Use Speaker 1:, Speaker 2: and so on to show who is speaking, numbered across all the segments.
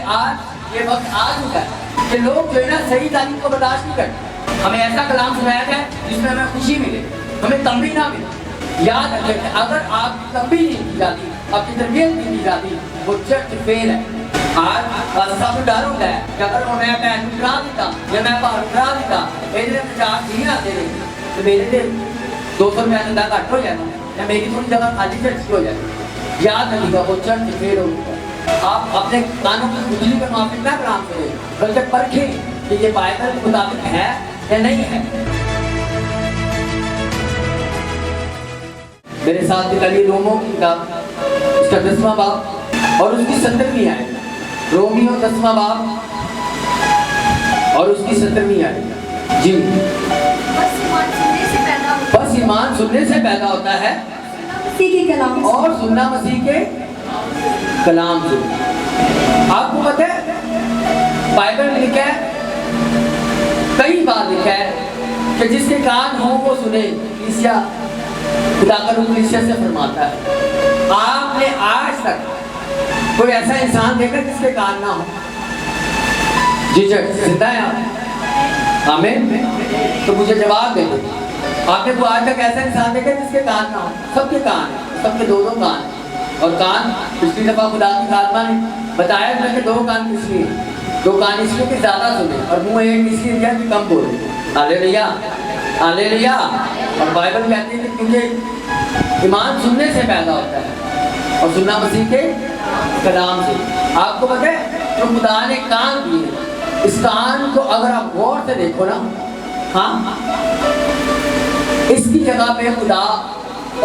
Speaker 1: आज ये वक्त आ चुका है कि लोग जो है ना सही तालीम को बर्दाश्त नहीं करते। हमें ऐसा कलाम सुनाया जाए जिसमें हमें खुशी मिले, हमें तंबी ना मिले। याद रखें कि अगर आपकी तंबी नहीं की जाती, आपकी तरबियत नहीं की जाती, वो चर्च फेल है। आज सब डर होता है कि अगर मैं भैन करा देता या मैं बाहर करा देता, इधर 50 जी आते रहे तो मेरे लिए 200 रुपया धंधा घट हो जाएगा या मेरी थोड़ी जगह खाली चर्च की हो जाएगी। याद रखिएगा वो चर्च फेल होगा। आप अपने कानों की खुजली के मुआफिक ना काम करें, बल्कि परखें कि ये बाइबल के मुताबिक है या नहीं है। मेरे साथ निकली रोमियो की किताब, उसका 10वां बाब और उसकी 17वीं आयत। रोमियो 10वां बाब और उसकी 17वीं आयत। जी, बस ईमान सुनने से पैदा होता है
Speaker 2: मसीह के कलाम
Speaker 1: और सुनना मसीह के कलाम से। आपको पता है बाइबल में लिखा है, कई बार लिखा है कि जिसके कान हो वो सुने। कलीसिया खुदा का रूह कलीसिया से फरमाता है। आपने आज तक कोई ऐसा इंसान देखा जिसके कान ना हो? जी जिंदा है आप? आमीन। तो मुझे जवाब दे दो, आपने तो आज तक ऐसा इंसान देखा जिसके कान ना हो? सबके कान है, सबके दो दो कान। और कान पिछली दफा खुदा की खात्मा ने बताया था कि 2 कान किस लिए, 2 कान इसलिए कि ज्यादा सुने और मुंह एक इसलिए दिया कि कम बोले। Hallelujah, hallelujah. और बाइबल कहती है कि क्योंकि ईमान सुनने से पैदा होता है और सुनना मसीह के कलाम से। आपको पता है जो खुदा ने कान दिए, इस कान को अगर आप गौर से देखो ना, हाँ, इसकी जगह पे खुदा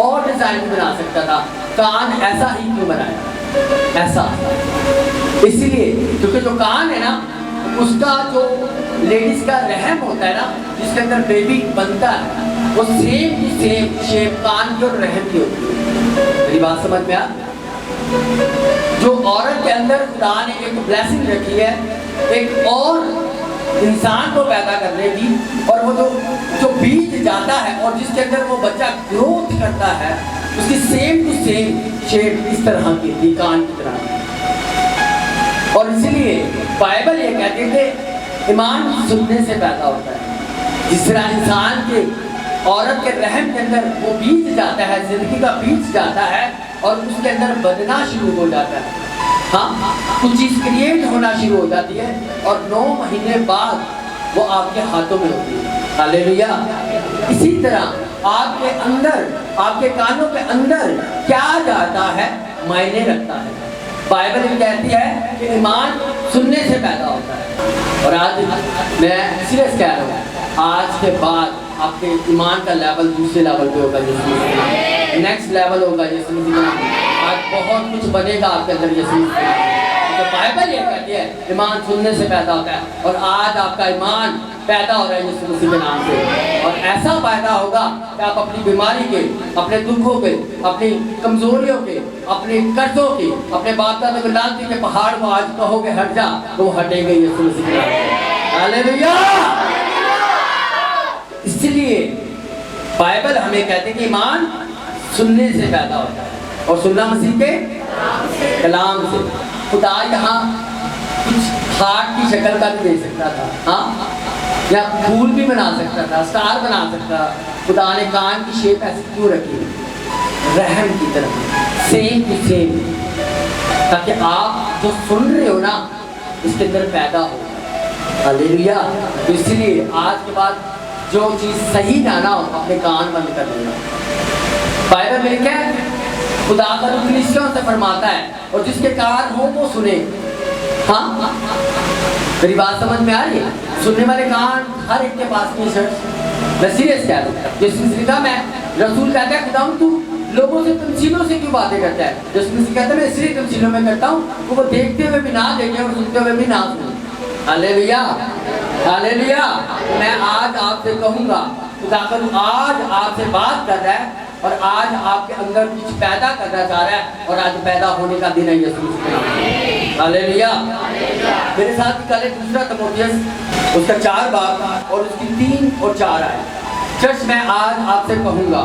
Speaker 1: और डिजाइन बना सकता था। कान ऐसा ही क्यों बनाया? ऐसा इसलिए क्योंकि जो कान है ना, उसका जो लेडीज का रहम होता है ना, जिसके अंदर बेबी बनता है, वो सेम की सेम शेप कान की और रहम की होती है। मेरी बात समझ में आ? जो औरत के अंदर खुदा ने एक ब्लेसिंग रखी है, एक और इंसान को पैदा करने की, और वो जो बीज जाता है और जिसके अंदर वो बच्चा ग्रोथ करता है, उसकी सेम टू सेम शेप इस तरह की थी, कान की तरह। और इसलिए बाइबल ये कहती है कि ईमान सुनने से पैदा होता है। जिस तरह इंसान के औरत के रहम के अंदर वो बीज जाता है, जिंदगी का बीज जाता है और उसके अंदर बदना शुरू हो जाता है, हाँ, कुछ चीज क्रिएट होना शुरू हो जाती है और 9 महीने बाद वो आपके हाथों में होती है। हालेलुया। इसी तरह आपके अंदर, आपके कानों के अंदर क्या जाता है मायने रखता है। बाइबल में कहती है कि ईमान सुनने से पैदा होता है। और आज मैं सीरियस कह रहा हूँ, आज के बाद आपके ईमान का लेवल दूसरे लेवल पे होगा, जिसमें नेक्स्ट लेवल होगा। जिसमें आज बहुत कुछ बनेगा आपके अंदर। तो बाइबल ये कहती है ईमान सुनने से पैदा होता है और आज आपका ईमान पैदा हो रहा है यीशु मसीह के नाम से। और ऐसा पैदा होगा कि आप अपनी बीमारी के, अपने दुखों के, अपनी कमजोरियों के, अपने कर्जों के, अपने बाप दादा गुलामी के पहाड़ को आज कहोगे हट जा, तो वो हटेंगे यीशु मसीह के नाम से। हालेलुया। इसलिए बाइबल हमें कहते हैं कि ईमान सुनने से पैदा होता है और सुनना मसीह के कलाम से। खुदा यहाँ कुछ हार्ट की शक्ल का भी दे सकता था, हाँ, या फूल भी बना सकता था, स्टार बना सकता। खुदा ने कान की शेप ऐसी क्यों रखी? रहम की तरह, सेम टू सेम, ताकि आप जो सुन रहे हो ना, इसके अंदर पैदा हो। हालेलुया। तो इसलिए आज के बाद जो चीज सही ना हो, अपने कान बंद कर लेना। बाइबल में क्या है? खुदा का रूह कलीसियाओं से फरमाता है और जिसके कान हो वो सुने। हाँ, मेरी बात समझ में आ रही है? सुनने वाले कान हर एक के पास नहीं सर। मैं सीरियस कह रहा हूँ। जिसका मैं रसूल कहता है खुदा तू लोगों से तमसीलों से क्यों बातें करता है? जिसमें कहता है मैं इसलिए तमसीलों में करता हूँ तो वो देखते हुए भी ना देखे और सुनते हुए भी ना सुने। Hallelujah, hallelujah. मैं आज आपसे कहूँगा, खुदा का रूह आज आपसे बात कर रहा है और आज आपके अंदर कुछ पैदा करना चाह रहा है और आज पैदा होने का दिन है यीशु मसीह का। हालेलुया। मेरे साथ कल एक दूसरा तीमुथियुस उसका 4 बाब और उसकी 3 और 4 आए। चर्च मैं आज आपसे कहूँगा,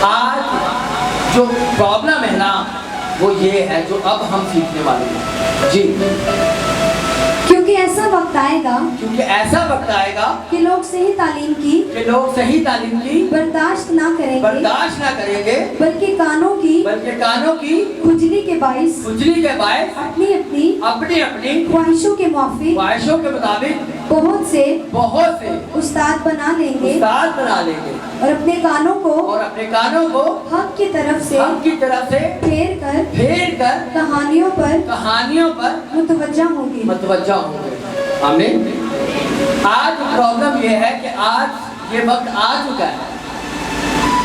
Speaker 1: आज जो प्रॉब्लम है ना, वो ये है जो अब हम सीखने वाले हैं जी।
Speaker 2: क्योंकि ऐसा वक्त आएगा
Speaker 1: क्योंकि ऐसा वक्त आएगा
Speaker 2: कि लोग सही तालीम की बर्दाश्त ना करेंगे, बल्कि कानों की खुजली के बाइस अपनी अपनी ख्वाहिशों के मुताबिक बहुत से उस्ताद बना लेंगे और अपने कानों को हक की तरफ से फेर कर कहानियों पर
Speaker 1: मुतवज्जा होंगे। आमीन। आज प्रॉब्लम ये है कि आज ये वक्त आ चुका है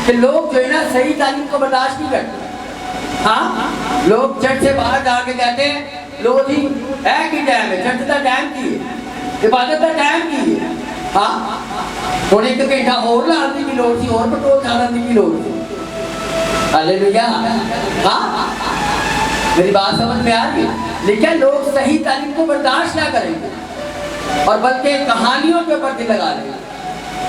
Speaker 1: कि लोग जो है ना सही तालीम को बर्दाश्त नहीं करते। हाँ, लोग चर्च से बाहर जाके कहते हैं लो जी है कि टाइम है, चर्च का टाइम की है, इबादत का टाइम की है। हाँ, थोड़े एक घंटा और लाने की लोड़ थी और पेट्रोल डालने की लोड़ थी। हालेलुया। हाँ, मेरी बात समझ में आ रही है। लेकिन लोग सही तालीम को बर्दाश्त ना करेंगे और बल्कि कहानियों के ऊपर दिल लगा लेंगे।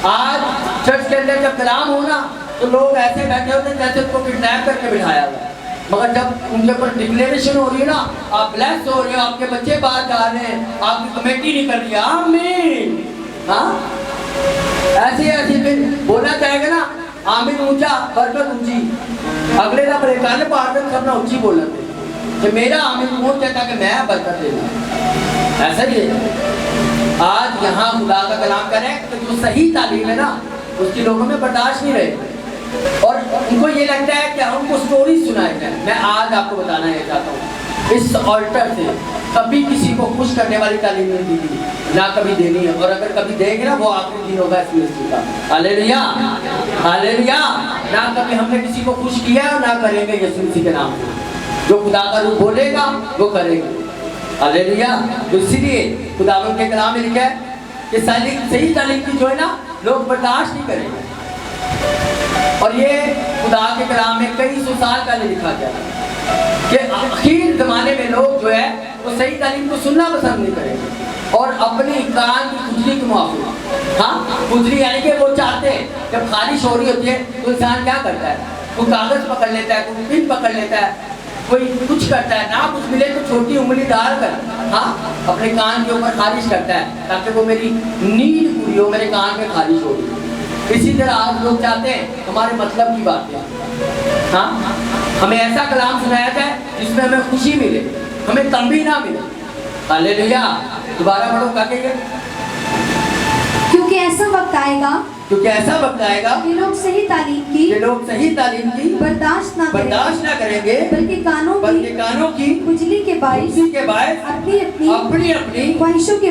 Speaker 1: आज चर्च के अंदर जब कलाम हो ना तो लोग ऐसे बैठे होते हैं जैसे उनको किडनैप करके बिठाया हुआ है, मगर जब उनके ऊपर डिक्लेरेशन हो रही है ना, आप ब्लेस्ड हो रहे हो, आपके बच्चे बाहर जा रहे हैं, आपकी कमेटी निकल रही है, आमीन। हाँ, ऐसे फिर बोलना चाहेगा ना आमीन ऊंचा बरकत ऊंची, अगले का परेशान पार्टन करना ऊंची बोलना थे कि मेरा आमिर वो कहता कि मैं बरकत देना। ऐसा ही है। आज यहाँ खुदा का कलाम करें तो जो सही तालीम है ना उसकी लोगों में बर्दाश्त नहीं रहे और उनको ये लगता है कि हम उनको स्टोरी सुनाए जाए। मैं आज आपको बताना ये चाहता हूँ, इस ऑल्टर से कभी किसी को खुश करने वाली तालीम नहीं दी, ना कभी देनी है, और अगर कभी देंगे ना वो आखिरी दिन होगा इस मिनिस्ट्री का। Hallelujah, hallelujah. ना कभी हमने किसी को खुश किया और ना करेंगे यीशु मसीह के नाम से। जो खुदा का रूप बोलेगा वो करेगा। हालेलुया। तो इसीलिए खुदावंद के कलाम में लिखा है कि सही तालीम की जो है ना लोग बर्दाश्त नहीं करेंगे। और ये खुदा के कलाम में कई सौ साल पहले लिखा गया कि आखिर जमाने में लोग जो है वो सही तालीम को सुनना पसंद नहीं करेंगे और अपनी कान की खुजली को माफी। हाँ, खुजली यानी कि वो चाहते हैं जब खारिश हो रही होती है तो इंसान क्या करता है, वो कागज पकड़ लेता है, कोई पिन पकड़ लेता है, कोई कुछ करता है, ना कुछ मिले तो छोटी उंगली डालकर हाँ अपने कान के ऊपर खारिश करता है ताकि वो मेरी नींद पूरी हो, मेरे कान में खारिश हो। इसी तरह आप लोग चाहते हैं हमारे मतलब की बातें, हाँ हमें ऐसा कलाम सुनाया जाए जिसमें हमें खुशी मिले, हमें तंबी ना मिले। हालेलुया। दोबारा पढ़ो क्या कहेंगे?
Speaker 2: क्योंकि ऐसा वक्त आएगा
Speaker 1: कि
Speaker 2: लोग सही तालीम की बर्दाश्त ना
Speaker 1: करेंगे,
Speaker 2: बल्कि कानों की खुजली के बाइस अपनी अपनी ख्वाहिशों के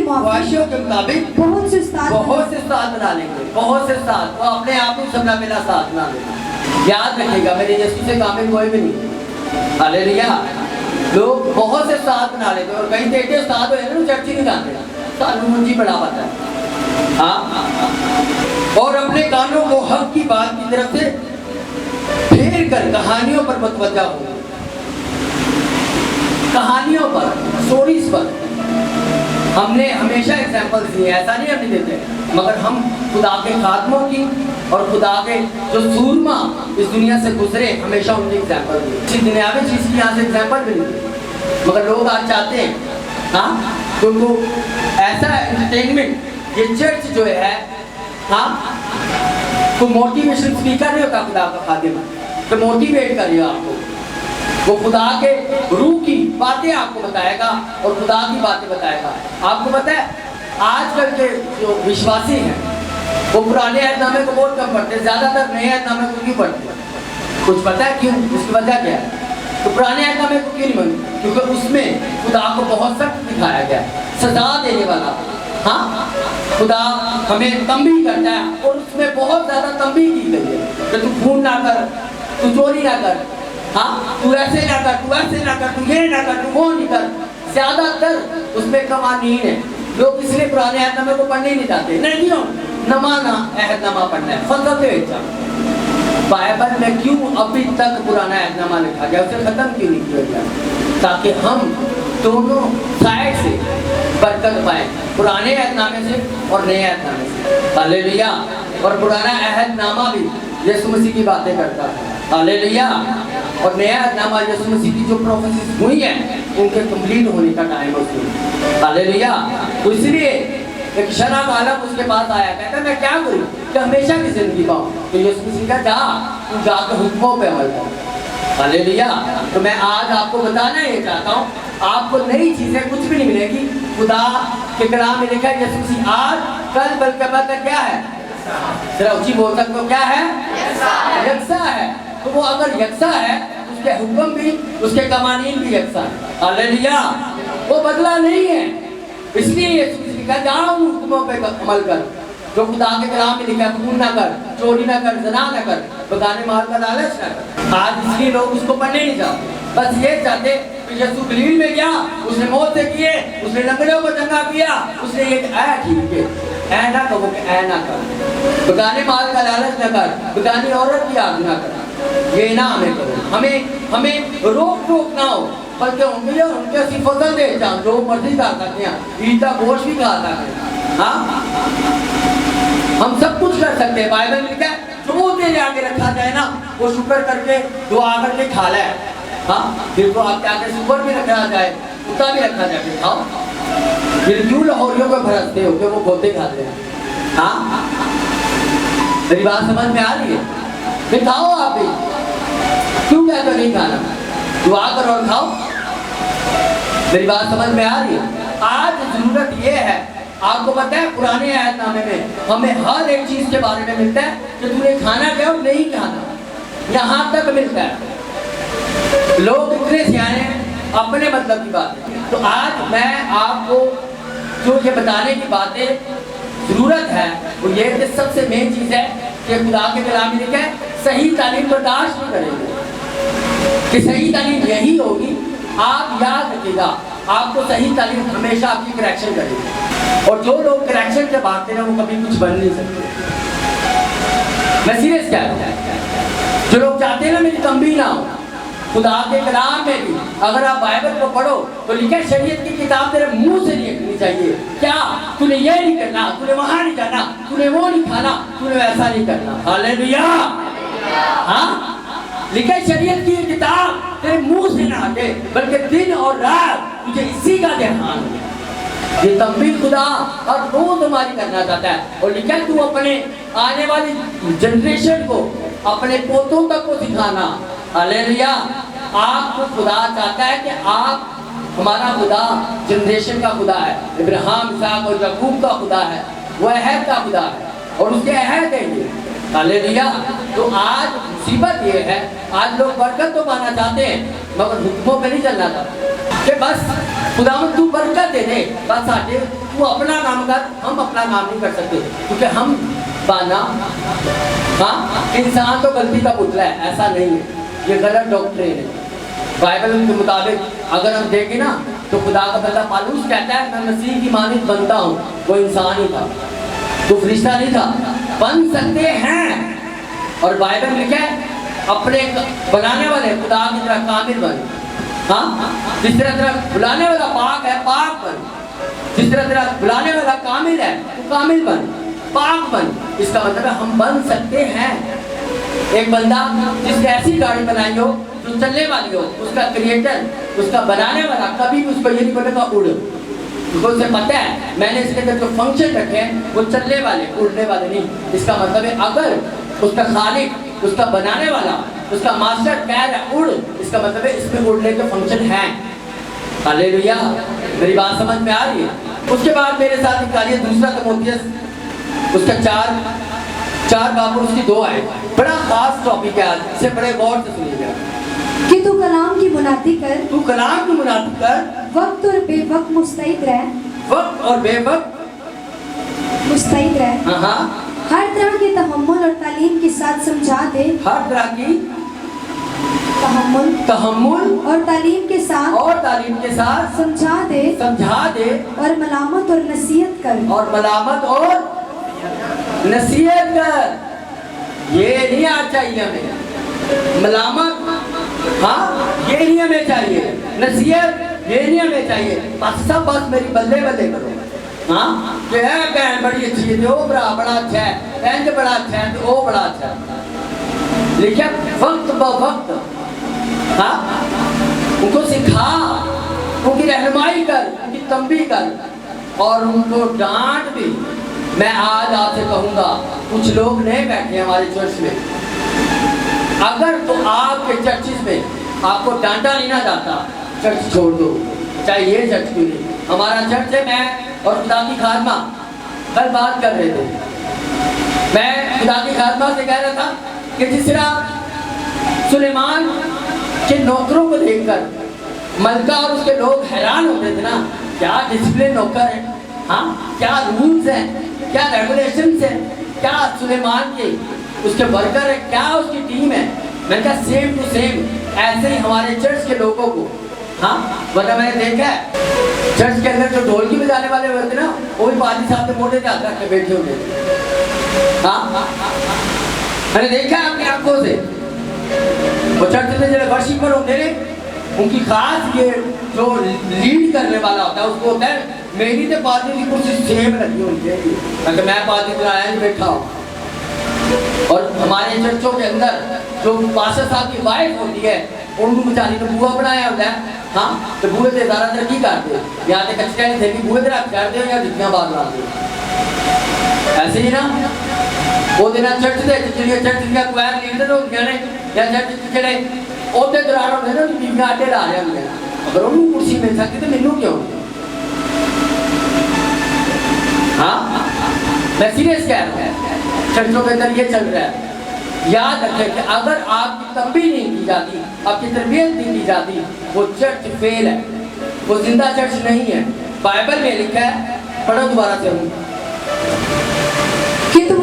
Speaker 1: मुताबिक
Speaker 2: बहुत से उस्ताद
Speaker 1: बना लेंगे। बहुत से उस्ताद वो अपने आप ही सबका मेरा साथ बना लेंगे। याद रखिएगा मेरे यीशु से कामिल कोई भी नहीं। हालेलुया। लोग बहुत से उस्ताद बना लेते और कहीं देखे उस्ताद हो ना चर्च ही नहीं जाते, सालू मुंजी बड़ा पाता है। हाँ, और अपने कानों को हक की बात की तरफ से फेर कर कहानियों पर मुतवज्जा हो, कहानियों पर, स्टोरीज पर। हमने हमेशा एग्जाम्पल्स दिए, ऐसा नहीं हम नहीं देते, मगर हम खुदा के खात्मों की और खुदा के जो सूरमा इस दुनिया से गुजरे हमेशा उनकी एग्जाम्पल दिए। किसी दुनियावी चीज़ की यहाँ से एग्जाम्पल भी नहीं, मगर लोग आज चाहते हैं हाँ तो उनको ऐसा एंटरटेनमेंट, ये चर्च जो है हाँ तो मोटिवेशन स्पीकर नहीं होता, खुदा का खादिम तो मोटिवेट करेगा आपको, वो खुदा के रूह की बातें आपको बताएगा और खुदा की बातें बताएगा। आपको पता है आजकल के जो विश्वासी हैं वो पुराने ऐतनामे को बहुत कम पढ़ते हैं, ज़्यादातर नए ऐतनामे को क्यों पढ़ते हैं? कुछ पता है क्यों? उसकी वजह क्या है? तो पुराने ऐतनामे को क्यों नहीं मानते? क्योंकि उसमें खुदा को बहुत सख्त दिखाया गया, सजा देने वाला। हाँ, खुदा हमें तंबीह करता है और उसमें बहुत ज़्यादा तंबीह की गई है कि तू खून ना कर, तू चोरी ना कर, हाँ तू ऐसे ना कर, तू ऐसे ना कर, तू ये ना कर, तू वो नहीं कर। ज़्यादातर उसमें कवानीन है। लोग इसलिए पुराने ऐतनामे को पढ़ने ही नहीं चाहते। नहीं नमाना ऐतनामा पढ़ना है, फजल बेचा। बाइबल में क्यों अभी तक पुराना ऐतनामा लिखा गया, उसे ख़त्म क्यों नहीं किया गया? ताकि हम दोनों साइड से बरकत पाए, पुराने अहदनामे से और नए अहदनामे से। हालेलुया। और पुराना अहदनामा भी यीशु मसीह की बातें करता है। हालेलुया। और नया नामा यीशु मसीह की जो प्रोफेसीज हुई है उनके कंप्लीट होने का टाइम है उसमें। हालेलुया। तो इसलिए एक शराब आलम उसके पास आया, कहता मैं क्या करूं कि हमेशा की जिंदगी पाऊं। तो यीशु मसीह का जा तू जाकर हुक्मों पे अमल कर। हालेलुया। तो मैं आज आपको बताना ये चाहता हूँ, आपको नई चीजें कुछ भी नहीं मिलेगी। खुदा के कलाम में लिखा है यीशु मसीह आज कल बल्कि अब तक क्या है, जरा ऊंची बोल सकते हो, क्या है, यकसा है। तो वो अगर यकसा है उसके हुक्म भी, उसके कवानीन भी यकसा है। हालेलुया। वो बदला नहीं है। इसलिए यीशु मसीह का जाओ हुक्मों पे अमल कर, जो खुदा के कलाम में लिखा है, खून ना कर, चोरी ना कर, ज़ना ना कर, बेगाने माल का लालच ना कर। आज इसलिए लोग उसको पढ़ने नहीं चाहते, बस ये चाहते कि यीशु गलील में गया, उसने मौत से किए, उसने लंगड़ों को चंगा किया, उसने ये ठीक है, ऐ ना कहो कि ऐ ना कर, बेगाने माल का लालच ना कर, बेगानी औरत की आज्ञा कर, ये ना हमें करो। हमें रोक टोक ना हो, बल्कि उनके ऐसी फसल दे जाओ जो मर्जी खा सकते हैं, ईटा गोश्त भी खा सकते हैं। हाँ, हम सब कुछ कर सकते हैं। बाइबल में लिखा है जो तेरे आगे रखा जाए ना वो शुक्र करके दुआ करके खा ले। हाँ, फिर तो आपके आगे सुपर भी रखा जाए, कुत्ता भी रखा जाए, फिर खाओ। फिर क्यों लाहौरियों को भरसते हो कि वो बोलते खाते हैं। हाँ, मेरी बात समझ में आ रही है? फिर खाओ आप भी, क्यों कहते हो नहीं खाना, दुआ करो और खाओ। मेरी बात समझ में आ रही है? आज जरूरत ये है, आपको पता है पुराने आयतनामे में हमें हर एक चीज के बारे में मिलता है कि तूने खाना क्या और नहीं खाना, यहाँ तक मिलता है। लोग इतने सियाने हैं अपने मतलब की बात है। तो आज मैं आपको जो ये बताने की बातें जरूरत है वो ये कि सबसे मेन चीज है कि खुदा के कलाम में लिखा है सही तालीम बर्दाश्त नहीं करेंगे, कि सही तालीम यही होगी। आप याद रखिएगा, आपको सही तालीम हमेशा आपकी करेक्शन करेगी, और जो लोग करेक्शन से भागते हैं वो कभी कुछ बन नहीं सकते। मैं सीरियस कह रहा हूँ, जो लोग चाहते हैं ना मेरी तंबीह ना हो, खुदा के कलाम में भी अगर आप बाइबल को पढ़ो तो लिखा है शरीयत की किताब तेरे मुंह से नहीं निकलनी चाहिए। क्या, तूने ये नहीं करना, तूने वहां नहीं जाना, तूने वो नहीं खाना, तूने वैसा नहीं करना। हालेलुया। हाँ, लिखा है शरीयत की किताब तेरे मुंह से ना हटे, बल्कि दिन और रात तुझे इसी का ध्यान हो। ये तंबीह खुदा और रोज हमारी करना चाहता है। और लिखा है तू अपने आने वाली जनरेशन को, अपने पोतों तक को सिखाना। हालेलुया। आपको खुदा चाहता है कि आप, हमारा खुदा जनरेशन का खुदा है, इब्राहिम, इसहाक और याकूब का खुदा है, वो अहद का खुदा है और उसके अहद है ये। हालेलुया। तो आज मुसीबत ये है, आज लोग बरकत तो पाना चाहते हैं मगर हुक्मों पे नहीं चलना चाहते कि बस खुदा तू बरकत दे दे, बस आगे तू अपना काम कर, हम अपना काम नहीं कर सकते क्योंकि हम पाना। हाँ, इंसान तो गलती का पुतला है, ऐसा नहीं है, ये गलत डॉक्ट्रिन है। बाइबल के मुताबिक अगर हम देखें ना तो खुदा का बंदा पालूस कहता है मैं मसीह की मानित बनता हूँ, वो इंसान ही था, वो फरिश्ता नहीं था। बन सकते हैं, और बाइबल में लिखा है अपने बनाने वाले खुदा की तरह कामिल बन। हाँ, जिस तरह बुलाने वाला पाक है पाक बन, जिस तरह बुलाने वाला कामिल है तो कामिल बन, पाक बन। इसका मतलब है हम बन सकते हैं। एक बंदा जिसने ऐसी गाड़ी बनाई हो जो चलने वाली हो, उसका क्रिएटर, उसका बनाने वाला कभी भी उसको ये नहीं बोलेगा उड़, उसको उसे पता है मैंने इसके अंदर जो फंक्शन रखे हैं वो चलने वाले, उड़ने वाले नहीं। इसका मतलब है अगर उसका खालिक, उसका बनाने वाला, उसका मास्टर कह रहा है उड़, इसका मतलब है इसमें उड़ने के फंक्शन हैं। हालेलुया। मेरी बात समझ में आ रही है? उसके बाद मेरे साथ निकालिए दूसरा तिमोथियस, उसका चार बाब और उसकी 2 आयत। बड़ा खास टॉपिक है, इसे बड़े गौर से सुनिएगा।
Speaker 2: कि तू कलाम की मुनादी कर,
Speaker 1: तू कलाम की मुनादी कर,
Speaker 2: वक्त और बेवक्त मुस्तैद रह,
Speaker 1: वक्त और बेवक्त
Speaker 2: मुस्तैद रह।
Speaker 1: हाँ,
Speaker 2: हर तरह के तहम्मुल और तालीम के साथ समझा दे,
Speaker 1: हर तरह की
Speaker 2: तहम्मुल और तालीम के साथ समझा दे और मलामत और नसीहत कर,
Speaker 1: ये नहीं आना चाहिए हमें, मलामत हाँ ये नहीं हमें चाहिए, नसीहत ये नहीं हमें चाहिए। बस मेरी बल्ले बल्ले करो। हाँ, बहन बड़ी अच्छी है, वो बड़ा अच्छा है, बहन बड़ा अच्छा है, वो बड़ा अच्छा है, लिखा वक्त ब वक्त, हाँ, उनको सिखा, उनकी रहनुमाई कर, उनकी तंबीह कर और उनको डांट भी। मैं आज आपसे कहूँगा, कुछ लोग नहीं बैठे हमारे चर्च में, अगर तो आपके चर्चिस में आपको डांटा नहीं ना जाता, चर्च छोड़ दो, चाहे ये चर्च क्यों नहीं। हमारा चर्च है, मैं और खुदा की खादमा कल बात कर रहे थे। मैं खुदा की खादमा से कह रहा था कि जिस तरह सुलेमान के नौकरों को देखकर मलका और उसके लोग हैरान होते थे ना, क्या डिसिप्लिन नौकर है, हाँ, क्या रूल्स हैं, क्या रेगुलेशंस हैं, क्या सुलेमान के उसके वर्कर है, क्या उसकी टीम है। मैंने कहा सेम टू सेम ऐसे ही हमारे चर्च के लोगों को, हाँ, वरना मैंने देखा है चर्च के अंदर जो ढोलकी बजाने वाले होते ना, वो भी पादी साहब के मोटे हाथ रख के बैठे होते, हाँ, मैंने देखा है अपनी आंखों से। वो चर्च में जो वर्शिपर होते हैं, उनकी खास ये जो लीड करने वाला होता है, उसको होता है मेरी तो पादी की कुर्सी सेम लगी होनी चाहिए, अगर मैं पादी में आया बैठा हूँ। और हमारे चर्चों के अंदर जो पास्टर साहब की वाइफ होती है, उनको बेचारी को बुआ बनाया होता है, हाँ, तो बुए से ज़्यादातर की करते हो, या तो कच्चे नहीं थे कि बुए तरह करते हो या जितनी बात बनाते हो, ऐसे ही ना। वो दिन चर्च से जितनी चर्च का क्वायर लीडर हो गया ने, या चर्च चले ओते दौरान होते ना, बीबियां आटे ला रहे होंगे, अगर उन्होंने कुर्सी मिल सकती तो मिलूँ क्यों, हाँ, मैं सीरियस कह रहा हूँ। चर्चों के अंदर ये चल रहा है। याद रखें कि अगर आपकी तंबीह नहीं की जाती, आपकी तरबियत नहीं की जाती, वो चर्च फेल है, वो जिंदा चर्च नहीं है। बाइबल में लिखा है, पढ़ो दोबारा से,
Speaker 2: कि तुम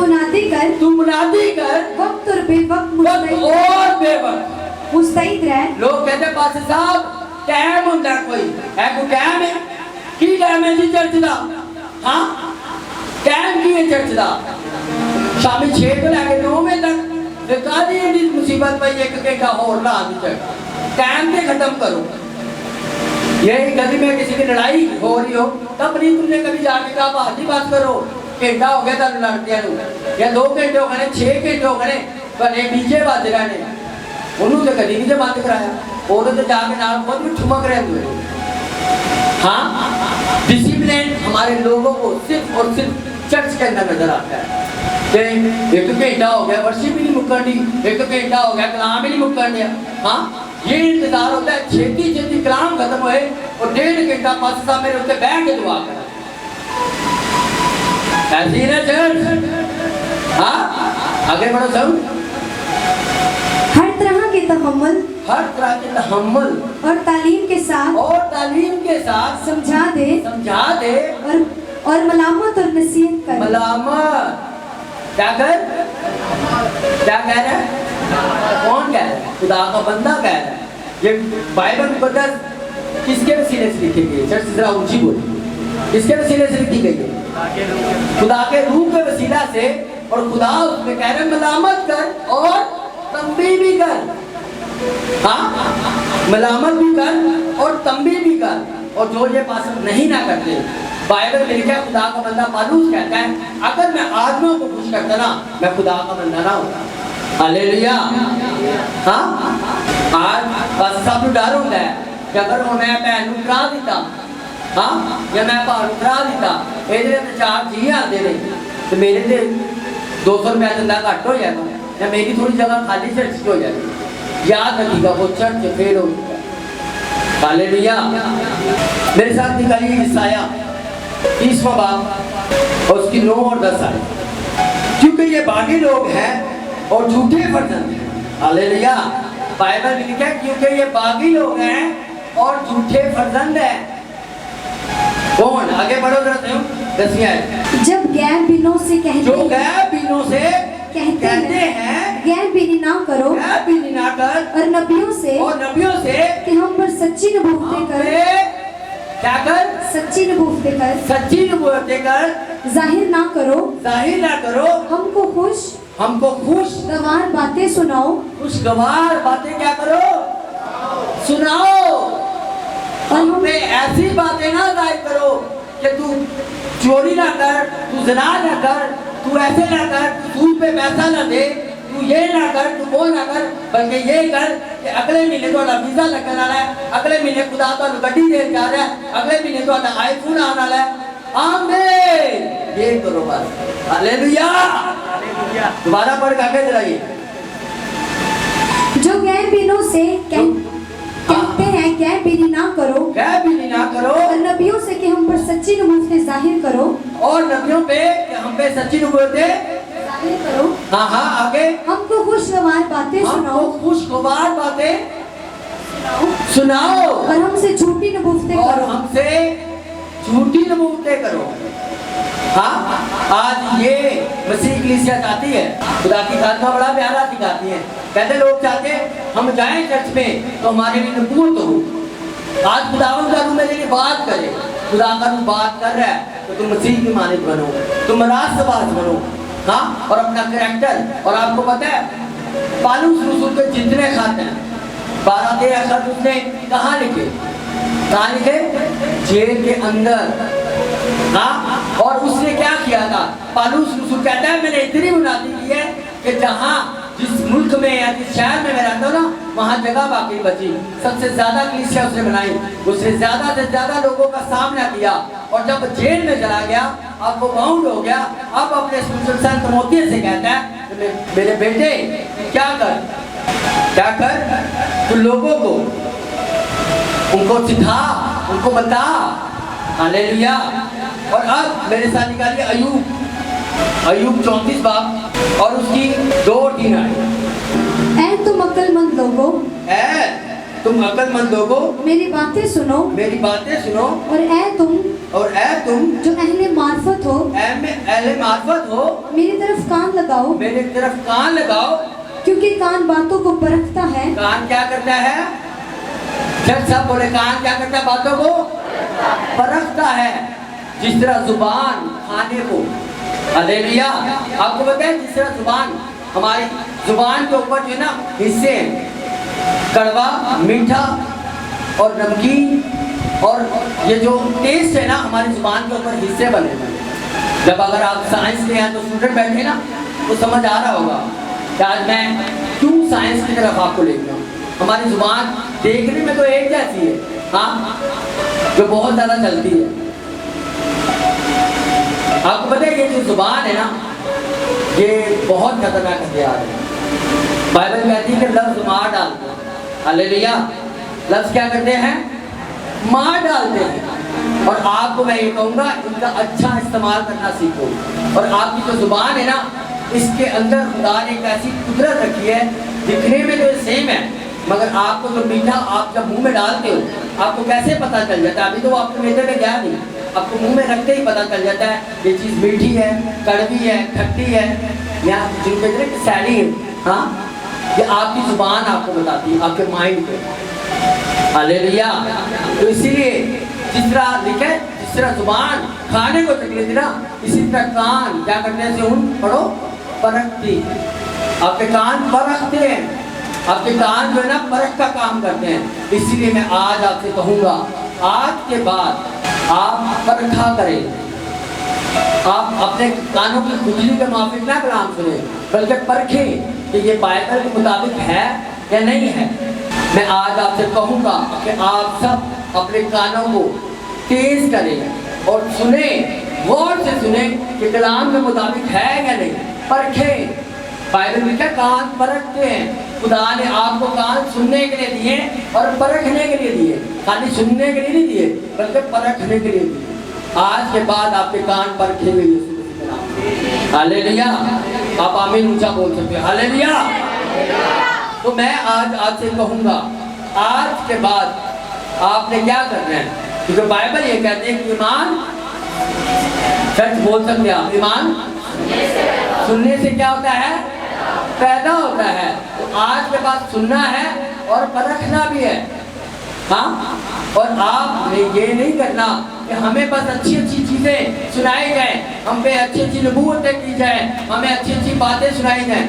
Speaker 2: मुनादी कर
Speaker 1: वक्त
Speaker 2: और बेवक्त मुस्तैद रह।
Speaker 1: लोग कहते हैं पास्टर साहब टाइम होता कोई टाइम है की टाइम है जी चर्च का, हाँ, टाइम की है चर्च का शामी 6 ਤੋਂ ਲੈ ਕੇ 9 ਵਜੇ तक। ਤੇ ਕਾਹਦੀ ਇਹਦੀ ਮੁਸੀਬਤ ਪਈ, ਇੱਕ ਘੰਟਾ ਹੋਰ ਲਾ ਦਿੱਤਾ, टाइम पे खत्म करो। यही कभी में किसी की लड़ाई हो रही हो, तब नहीं तुमने कभी जाके कहा बात ही बात करो, घंटा हो गया तुम लड़ते या 2 घंटे हो गए, 6 घंटे हो गए, पर एक डीजे बज रहे ने, उन्होंने तो कभी नहीं बंद कराया, उन्होंने तो जाके नाल खुद भी ठुमक रहे हुए। हाँ, डिसिप्लिन हमारे लोगों को सिर्फ और सिर्फ चर्च के अंदर नजर आता है। एक घंटा हो गया वर्शिप भी नहीं मुक्कन दी, एक घंटा हो गया कलाम भी नहीं मुक्कन दिया, हाँ, ये इंतजार होता है छेती छेती कलाम खत्म होए और 1.5 घंटा पास साहब मेरे उत्ते बैठ के दुआ करा। ऐसी ना चर्च, हाँ, आगे बढ़ो सब।
Speaker 2: हर तरह के तहम्मुल और तालीम के साथ समझा दे और मलामत और नसीहत कर।
Speaker 1: मलामत क्या कह रहा है, कौन कह रहा है, खुदा का बंदा कह रहा है। ये बाइबल मुकद्दस किसके वसीले से लिखी गई है, चर्च जरा ऊंची बोली, किसके वसीले से लिखी गई है, खुदा के रूह के वसीला से। और खुदा उसमें कह रहे मलामत कर और तंबीह भी कर, हाँ, मलामत भी कर और तंबीह भी कर, और जो ये पसंद नहीं ना करते। बाइबल में लिखा है, खुदा का बंदा पालूस कहता है, अगर मैं आदमियों को खुश करता ना, मैं खुदा का बंदा ना होता। हालेलुया, हाँ, आज बस सब डर होता है कि अगर मैं भैन को करा दिता, हाँ, या मैं भाव को करा दिता, ये 4 जी आते ने, तो मेरे लिए 200 रुपया धंधा घट हो जाएगा, या मेरी थोड़ी जगह खाली चर्च की हो जाएगी। याद रखिएगा, वो चर्च फेल हो चुका है। हालेलुया। मेरे साथ निकालिए ईसाया 30वां बाब और उसकी 9 और 10 आयत। क्योंकि ये बागी लोग हैं और झूठे फर्जंद हैं। हालेलुया। बाइबल में लिखा है क्योंकि ये बागी लोग हैं और झूठे फर्जंद हैं। कौन? आगे बढ़ो जरा, 10वीं आयत।
Speaker 2: जब गैर बिनों से कहते हैं गैर बिनी ना करो, और नबियों से कि हम पर सच्ची नबूवतें कर,
Speaker 1: क्या कर?
Speaker 2: सच्ची नबूवतें कर जाहिर ना करो, हमको खुशगवार बातें सुनाओ,
Speaker 1: खुशगवार बातें क्या करो? सुनाओ। और हम पे ऐसी बातें ना जाहिर करो कि तू चोरी ना कर, तू ज़िना ना कर, तू ऐसे ना कर, तू सूद पे पैसा ना दे, तू ये ना कर, तू वो ना कर, बल्कि ये कर कि अगले महीने तो वीजा लगने वाला है, अगले महीने खुदा तो गड्डी दे जा रहा है, अगले महीने तो आईफोन आने वाला है। आमीन। ये करो बस। हालेलुया। दोबारा पढ़ के आगे चलाइए।
Speaker 2: जो गैर बिनों से कहते हैं गैर बिनी ना करो,
Speaker 1: गैर बिनी ना करो,
Speaker 2: और नबियों से कि हम पर सच्ची नबूवतें जाहिर करो,
Speaker 1: और नबियों पे कि हम पे सच्ची नबूवतें
Speaker 2: जाहिर करो।
Speaker 1: हाँ हाँ आगे।
Speaker 2: हमको खुशगवार बातें सुनाओ,
Speaker 1: खुशगवार बातें सुनाओ,
Speaker 2: और हमसे झूठी नबूवतें
Speaker 1: और
Speaker 2: करो,
Speaker 1: हमसे झूठी नबूवतें करो। हाँ, आज ये मसीह कलीसिया चाहती है, खुदा की खालसा बड़ा प्यारा सिखाती है। कहते लोग चाहते हैं हम जाएं चर्च में तो हमारे लिए नबूवत हो। आज खुदावंद का रूह मेरे लिए बात करे, खुदा का रूह बात कर रहा है तो तुम मसीह की मानित बनो, तुम रास्तबाज बनो। हाँ, और अपना कैरेक्टर। और आपको पता है पालूस रसूल के जितने खाते हैं 12 खत उसने कहाँ लिखे? कहाँ लिखे? जेल के अंदर। हाँ, और उसने क्या किया था? पालूस रसूल कहता है मैंने इतनी उन्नति की है कि जहाँ जिस मुल्क में या जिस शहर में मैं रहता हूँ ना, वहाँ जगह बाकी बची। सबसे ज्यादा कलीसिया उसने बनाई, उसने ज्यादा से ज्यादा लोगों का सामना किया। और जब जेल में चला गया, अब वो बाउंड हो गया, अब अपने संत तिमोथी से कहता है मेरे बेटे क्या कर तू लोगों को उनको सिखा, उनको बता। हालेलुया। और अब मेरे साथ निकालिए अय्यूब 34 बाब और उसकी 2-3 आयत।
Speaker 2: ऐ तुम अक्लमंद लोगों,
Speaker 1: तुम अक्लमंद लोगों,
Speaker 2: मेरी बातें सुनो,
Speaker 1: और
Speaker 2: ऐ तुम जो अहले मार्फत हो, मेरी तरफ कान लगाओ, क्योंकि कान बातों को परखता है।
Speaker 1: कान क्या करता है? जब सब बोले कान क्या करता है? बातों को परखता है। जिस तरह जुबान खाने को, हालेलुया। आपको पता है जिस तरह जुबान, हमारी जुबान के ऊपर जो है ना हिस्से हैं, कड़वा, मीठा और नमकीन, और ये जो टेस्ट है ना हमारी जुबान के ऊपर हिस्से बने हुए। जब अगर आप साइंस के हैं तो स्टूडेंट बैठे ना तो समझ आ रहा होगा कि आज मैं क्यों साइंस की तरफ आपको ले गया हूँ। हमारी जुबान देखने में तो एक जैसी है, हाँ, जो बहुत ज्यादा चलती है। आपको पता है ये जो जुबान है ना, ये बहुत खतरनाक हथियार है। बाइबल कहती है कि लफ्ज मार डालते हैं। हालेलुया। लफ्ज क्या करते हैं? मार डालते हैं। और आपको मैं ये कहूँगा इनका अच्छा इस्तेमाल करना सीखो। और आपकी जो जुबान है ना, इसके अंदर खुदा ने एक ऐसी कुदरत रखी है, दिखने में तो सेम है, मगर आपको जो मीठा आप जब मुंह में डालते हो, आपको कैसे पता चल जाता है? अभी तो आपको मेरे में गया नहीं, आपको मुंह में रखते ही पता चल जाता है ये चीज़ मीठी है, कड़वी है, खट्टी है, या जिनको कहते हैं सैली है। हाँ, ये आपकी जुबान आपको बताती है, आपके माइंड को। हालेलुया। तो इसीलिए जिस तरह लिखे, जिस तरह जुबान खाने को तकलीफ थी ना, इसी तरह कान क्या करने से उन पढ़ो परखती। आपके कान परखते हैं, आपके कान जो है ना परख का काम करते हैं। इसीलिए मैं आज आपसे कहूँगा, आज के बाद आप परखा करें। आप अपने कानों की खुजली के माफिक ना कलाम सुने, बल्कि परखें कि ये बाइबल के मुताबिक है या नहीं है। मैं आज आपसे कहूँगा कि आप सब अपने कानों को तेज करें और सुने, गौर से सुने कि कलाम के मुताबिक है या नहीं। परखें। बाइबल में क्या कान परखते हैं। खुदा ने आपको कान सुनने के लिए दिए और परखने के लिए दिए, खाली सुनने के लिए नहीं दिए बल्कि परखने के लिए दिए। आज के बाद आपके कान परखे हुए यीशु मसीह के नाम। हालेलुया। आप आमीन ऊंचा बोल सकते हो। हालेलुया। तो मैं आज आपसे कहूँगा, आज के बाद आपने क्या करना है, क्योंकि बाइबल ये कहते हैं कि ईमान, सच बोल सकते हैं आप, ईमान सुनने से क्या होता है? पैदा होता है। तो आज के बाद सुनना है और परखना भी है। हाँ, और आपने ये नहीं करना कि हमें बस अच्छी अच्छी चीजें सुनाई जाए, हम पे अच्छी अच्छी नबूवतें की जाए, हमें अच्छी अच्छी बातें सुनाई जाए,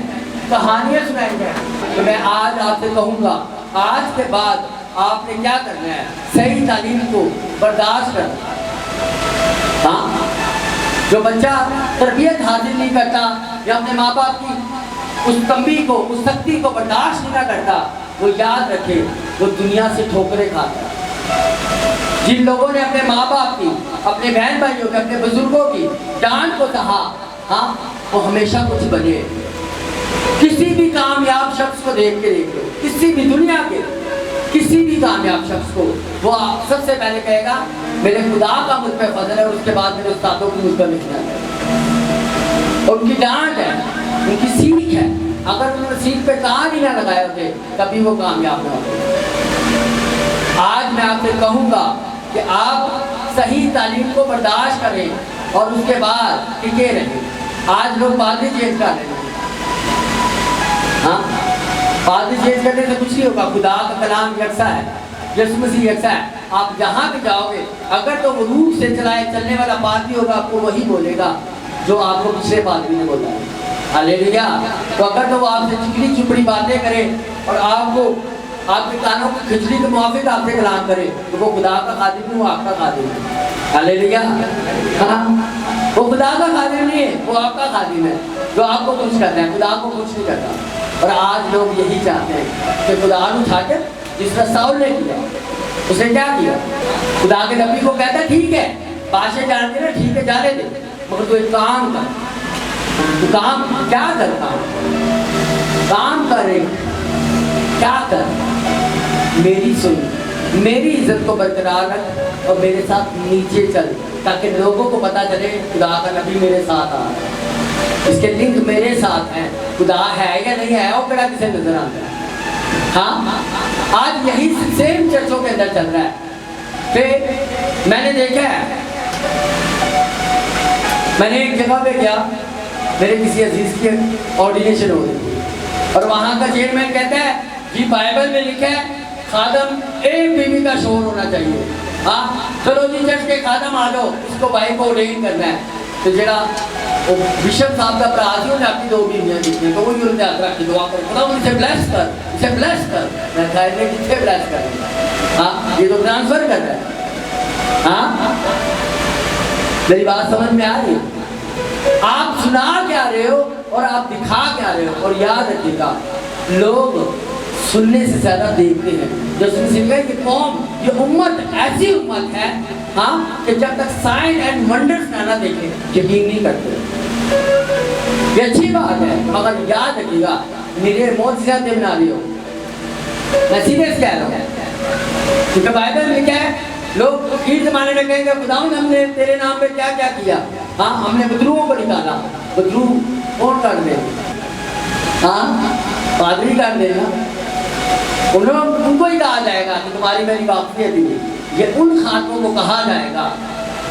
Speaker 1: कहानियां सुनाई जाए। तो मैं आज आपसे कहूँगा, आज के बाद आपने क्या करना है? सही तालीम को बर्दाश्त करना। हाँ, जो बच्चा तरबियत हासिल नहीं करता या अपने माँ बाप की उस कमी को, उस शक्ति को बर्दाश्त नहीं करता, वो याद रखे वो दुनिया से ठोकरें खाता है। जिन लोगों ने अपने माँ बाप की, अपने बहन भाइयों की, अपने बुजुर्गों की जान को सहा, हाँ, वो हमेशा कुछ बने। किसी भी कामयाब शख्स को देख लो, किसी भी दुनिया के किसी भी कामयाब शख्स को, वो सबसे पहले कहेगा मेरे खुदा का मुझ पर फजल है, उसके बाद मेरे उस्तादों की मुझ पर मेहनत है, उनकी डांट है, उनकी सीख है। अगर उन्होंने सीख पे कान ही ना लगाए होते कभी वो कामयाब ना होते। आज मैं आपसे कहूँगा कि आप सही तालीम को बर्दाश्त करें और उसके बाद टिके रहें। आज लोग पादरी चेंज कर रहे हैं, हाँ, पादरी चेंज करने से कुछ नहीं होगा। खुदा का कलाम यकसा है, यीशु मसीह यकसा है। आप जहाँ भी जाओगे, अगर तो वो रूह से चलने वाला पादरी होगा, आपको वही बोलेगा जो आपको पिछले पादरी ने बोला है। हालेलुया। तो अगर तो वो आपसे चिकनी चुपड़ी बातें करे और आपको आपके कानों की खिचड़ी के मुआफिक आपसे कलाम करे, तो वो खुदा का खादिम नहीं, वो आपका खादिम है। हालेलुया। हाँ, वो खुदा का खादिम नहीं है, वो आपका खादिम है जो आपको खुश करता है, खुदा को खुश नहीं करता। और आज लोग यही चाहते हैं कि खुदा को उठाकर, जिस तरह साउल ने किया, उसने क्या किया? खुदा के नबी को कहता ठीक है, बादशाह जानते ना, ठीक है जाने दे, मगर तू एक काम कर। तू काम क्या करता है? काम करे, क्या कर? मेरी सुन, मेरी इज्जत को बरकरार रख और मेरे साथ नीचे चल, ताकि लोगों को पता चले खुदा का नबी मेरे साथ आ रहा है, इसके लिंक मेरे साथ हैं। खुदा है या नहीं है वो बड़ा किसे नजर आता है। हाँ, आज यही सेम चर्चों के अंदर चल रहा है। फिर मैंने देखा है, मैंने एक जगह पे गया, मेरे किसी अजीज की ऑर्डिनेशन हो रही थी और वहाँ का चेयरमैन कहता है जी बाइबल में लिखा है खादम एक बीवी का शोर होना चाहिए। हाँ, चलो जी चर्च के खादम आ जाओ, इसको भाई को ऑर्डेन करना है। तो जरा बिशप साहब का प्रार्थी ने अपनी 2 बीवियाँ दिखी, तो वही उन्होंने यात्रा की दुआ कर, खुदा इसे ब्लेस कर, इसे ब्लेस कर। मैं खैर में कितने ब्लेस कर, हाँ, ये तो ट्रांसफर कर रहा है। हाँ, मेरी बात समझ में आ रही है? आप सुना क्या रहे हो और आप दिखा क्या रहे हो? और याद रखिएगा, लोग सुनने से ज्यादा देखते हैं। जैसे कि कौम, ये उम्मत ऐसी उम्मत है, हाँ, कि जब तक साइन एंड वंडर्स ना देखे यकीन नहीं करते। ये अच्छी बात है, मगर याद रखिएगा मेरे मौजूदा बना रही हो, मैं सीरियस कह रहा हूँ। क्योंकि बाइबल में क्या है, लोग खीर जमाने में कहेंगे खुदावंद हमने तेरे नाम पे क्या क्या किया। हाँ, हमने बदरूहों को निकाला। बदरूह कौन कर दे? हाँ, पादरी कर देगा। उनको ही कहा जाएगा कि तुम्हारी मेरी वाकफियत थी। ये उन खातों को कहा जाएगा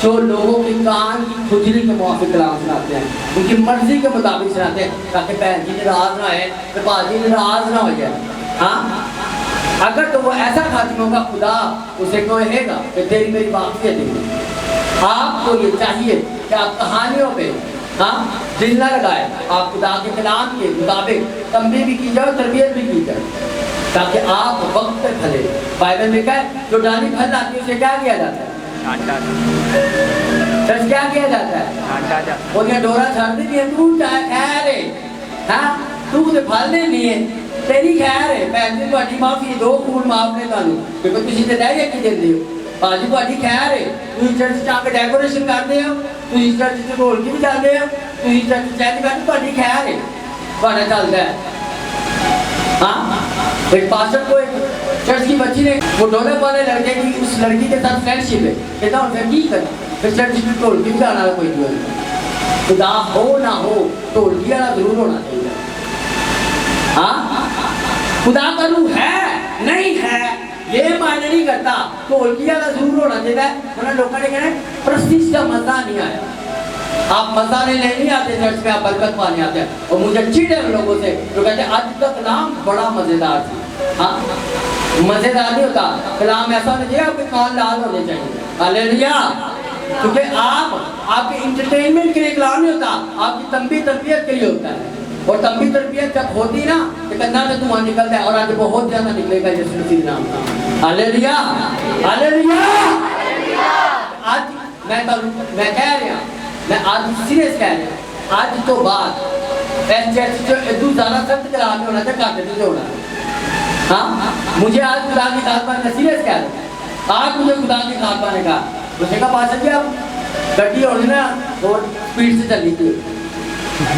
Speaker 1: जो लोगों के कान की खुजली के मुआफिक कलाम सुनाते हैं, उनकी मर्जी के मुताबिक सुनाते हैं, ताकि बहन जी नाराज ना है, तो बाजी नाराज ना हो जाए। हाँ, अगर तो वो ऐसा खातिम होगा, खुदा उसे कहेगा कि तेरी मेरी वाकफियत है। आपको ये चाहिए कि आप कहानियों पे, हाँ, दिल न लगाए, आप खुदा के कलाम के मुताबिक तंबीह भी की जाए, तरबियत भी की जाए, ताकि आप वक्त पे फले। बाइबल में क्या है, जो डाली फल आती है उसे क्या किया जाता है? सच क्या किया जाता है? वो क्या डोरा छाड़ दी है, तू चाहे खैर है, हाँ, तू तो फल नहीं लिए, तेरी खैर है, भैन जी ਤੁਹਾਡੀ माफी 2 खून माफ ने ਤੁਹਾਨੂੰ, क्योंकि ਤੁਸੀਂ ਤੇ ਲੈ ਕੇ ਦਿੰਦੇ ਹੋ। ਬਾਜੀ ਤੁਹਾਡੀ ਖੈਰ ਹੈ, ਤੁਸੀਂ ਚਰਚ ਚ ਆ ਕੇ ਡੈਕੋਰੇਸ਼ਨ ਕਰਦੇ ਹੋ, ਤੁਸੀਂ ਚਰਚ ਚ ਢੋਲਕੀ ਵਜਾਉਂਦੇ ਹੋ, ਤੁਸੀਂ ਚਰਚ ਚੈਂਟ ਕਰਦੇ, ਤੁਹਾਡੀ ਖੈਰ ਹੈ, ਤੁਹਾਡਾ ਚੱਲਦਾ है। हाँ, एक पास्टर को एक चर्च की बच्ची ने वो ढोलक वाले लड़के की उस लड़की के साथ फ्रेंडशिप है, कहता हूँ फिर कर, फिर चर्च की ढोलकी भी गाना कोई नहीं, खुदा हो ना हो ढोलकी वाला जरूर होना चाहिए। हाँ, खुदा का रूह है नहीं है ये मायने नहीं करता, ढोलकी वाला जरूर होना चाहिए। उन्होंने लोगों ने कहना प्रस्तिश का मजा नहीं आया, आप मजा लेने नहीं आते चर्च में, आप बरकत पाने आते हैं। और मुझे चिढ़ है लोगों से जो कहते हैं आज का कलाम बड़ा मजेदार था। हाँ, मजेदार नहीं होता, कलाम ऐसा होना चाहिए आपके कान लाल होने चाहिए। हालेलुया। क्योंकि आपके इंटरटेनमेंट के लिए कलाम नहीं होता, आपकी तंबीह तरबियत के लिए होता है। और तंबीह तरबियत जब होती ना तो कंधा से धुआं निकलता है, और आज बहुत ज्यादा निकलेगा यीशु मसीह नाम का। Hallelujah, hallelujah. आज मैं कह रहा, मैं आज सीरियस कह रहा, आज तो बाद इस चर्च जो इतनी ज़्यादा सख्त कलाम में होना चाहिए, काटे नहीं होना। हाँ, मुझे आज खुदा की खातमा ने सीरियस कह रहा, आज मुझे खुदा की खातमा ने कहा, उसने कहा पास जी आप गड्डी होनी ना और स्पीड से चली थी।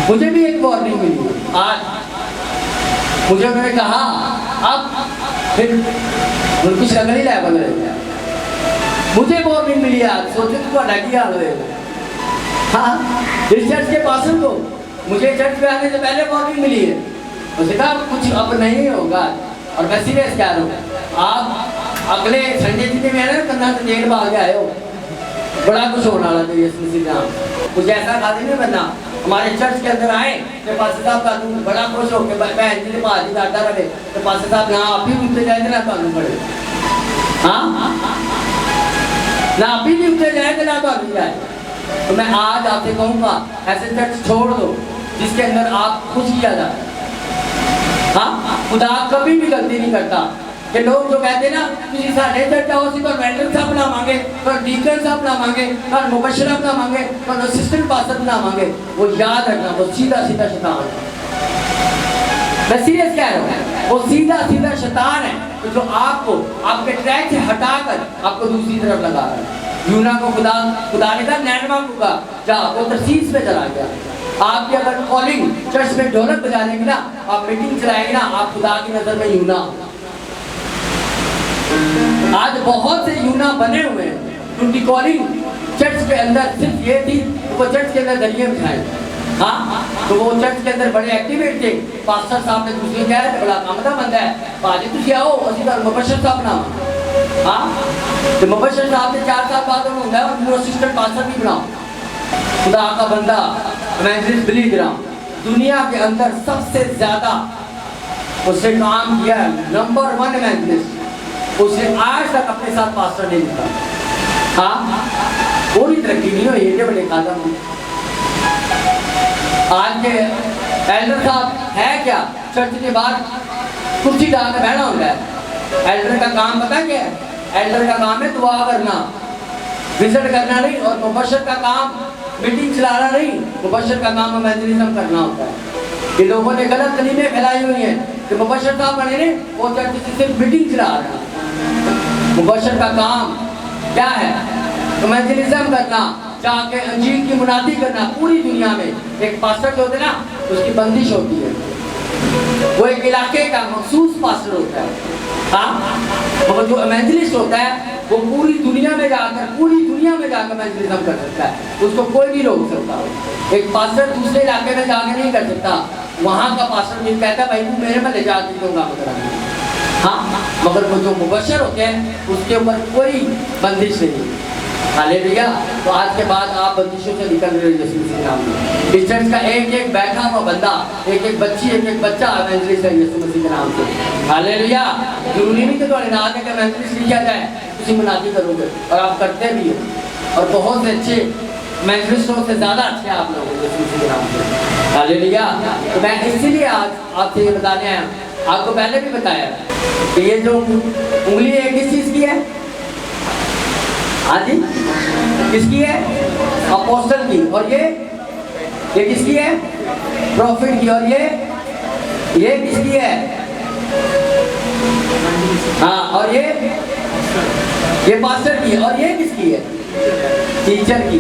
Speaker 1: मुझे भी एक वार्निंग मिली आज, मुझे उन्होंने कहा अब फिर कुछ लगन ही लाया बदल गया। मुझे वार्निंग मिली आज, सोचे तो की हाल होएगा। हाँ, इस चर्च के पासन को मुझे चर्च पे आने से पहले वार्निंग मिली है, उसने कहा कुछ अब नहीं होगा। और मैं सीरियस कह रहा हूँ, आप अगले संडे जितने में ना करना तो देर भाग आए हो, बड़ा कुछ होने वाला था यीशु मसीह नाम। कुछ ऐसा खाते नहीं बनना, हमारे चर्च के अंदर आए तो पास्टर साहब का बड़ा खुश हो के बहन जी ने बाजी काटा रहे तो पास्टर साहब ना आप ही उठते जाए ना कानून पड़े। हाँ, ना आप ही नहीं उठते जाए ना कानून जाए। तो मैं आज आपसे कहूँगा ऐसे चर्च छोड़ दो जिसके अंदर आप खुश किया जाए। हाँ, खुदा कभी भी गलती नहीं करता कि लोग जो कहते हैं ना तुझे साढ़े चर्चा हो सी तो वेंडर साहब बनावांगे, तो डीकन साहब बनावांगे, तो मुबशरा बनावांगे, तो असिस्टेंट पास्टर बनावांगे, वो याद रखना वो सीधा सीधा शैतान है। मैं सीरियस कह रहा हूँ, वो सीधा सीधा शैतान है तो जो आपको आपके ट्रैक से हटाकर आपको दूसरी तरफ लगा रहा है। यूना को खुदा ने कहा नैनवा को कहा जा, वो तरसीस में चला गया। आपकी अगर कॉलिंग चर्च में ढोलक बजाने की ना, आप मीटिंग चलाएंगे ना, आप खुदा की नजर में यूना। आज बहुत से यूना बने हुए हैं, उनकी कॉलिंग चर्च के अंदर सिर्फ ये थी वो चर्च के अंदर दरिया बिछाए। हाँ, तो वो चर्च के अंदर बड़े एक्टिवेट थे। पास्टर साहब ने दूसरे कह रहे थे बड़ा काम का बंदा है, पाजी तुझे आओ असी तो मुबशर साहब ना। हाँ, तो मुबशर साहब ने 4 साल बाद उन्होंने और न्यू असिस्टेंट पास्टर भी बनाओ। खुदा का बंदा इवेंजलिस्ट बिली ग्राहम दुनिया के अंदर सबसे ज्यादा उसने काम किया, नंबर 1 इवेंजलिस्ट। उसने आज तक अपने साथ पास्टर नहीं लिखा। हाँ, कोई तरक्की नहीं हुई है बड़े कदम। आज के एल्डर साहब है क्या, चर्च के बाहर कुर्सी डाल के बैठा होता है। एल्डर का काम पता क्या है? एल्डर का काम है दुआ करना, विजिट करना नहीं, और मुबशर का काम मीटिंग चलाना नहीं, मुबशर का काम इवेंजलिज्म करना होता है। ये लोगों ने गलत कलीमें फैलाई हुई हैं कि मुबशर साहब बने ने वो चर्च से सिर्फ मीटिंग चला रहा। मुबशर का काम क्या है? इवेंजलिज्म करना, जाके अंजील की मुनादी करना पूरी दुनिया में। एक पास्टर जो होते हैं ना उसकी बंदिश होती है, वो एक इलाके का मखसूस पास्टर होता है। हाँ, मगर जो इवेंजलिस्ट होता है वो पूरी दुनिया में जाकर इवेंजलिज्म कर सकता है, उसको कोई नहीं रोक सकता। एक पास्टर दूसरे इलाके में जाकर नहीं कर सकता, वहाँ का पास्टर नहीं कहता भाई तू मेरे में ले जाकर क्यों काम कराना। हाँ, मगर वो जो मुबशर होते हैं उसके ऊपर कोई बंदिश नहीं। हालेलुया। तो आज के बाद आप बंदिशों से निकल रहे हो यीशु मसीह के नाम में। इस चर्च का एक एक बैठा हुआ बंदा, एक एक बच्ची, एक एक बच्चा इवेंजलिस्ट है यीशु मसीह के नाम से। हालेलुया। जरूरी नहीं कि तुम्हारे नाम में इवेंजलिस्ट लिखा जाए, उसी मुनादी करोगे और आप करते भी हो, और बहुत से अच्छे इवेंजलिस्टों से ज़्यादा अच्छे आप लोग यीशु मसीह के नाम से। हालेलुया। तो मैं इसीलिए आज आपसे ये बताने आया, आपको पहले भी बताया कि ये जो उंगली है किस चीज़ की है? हाँ जी, किसकी है? अपोस्टल की। और ये किसकी है? प्रॉफिट की। और ये किसकी है? हाँ, और ये पास्टर की। और ये किसकी है? टीचर की।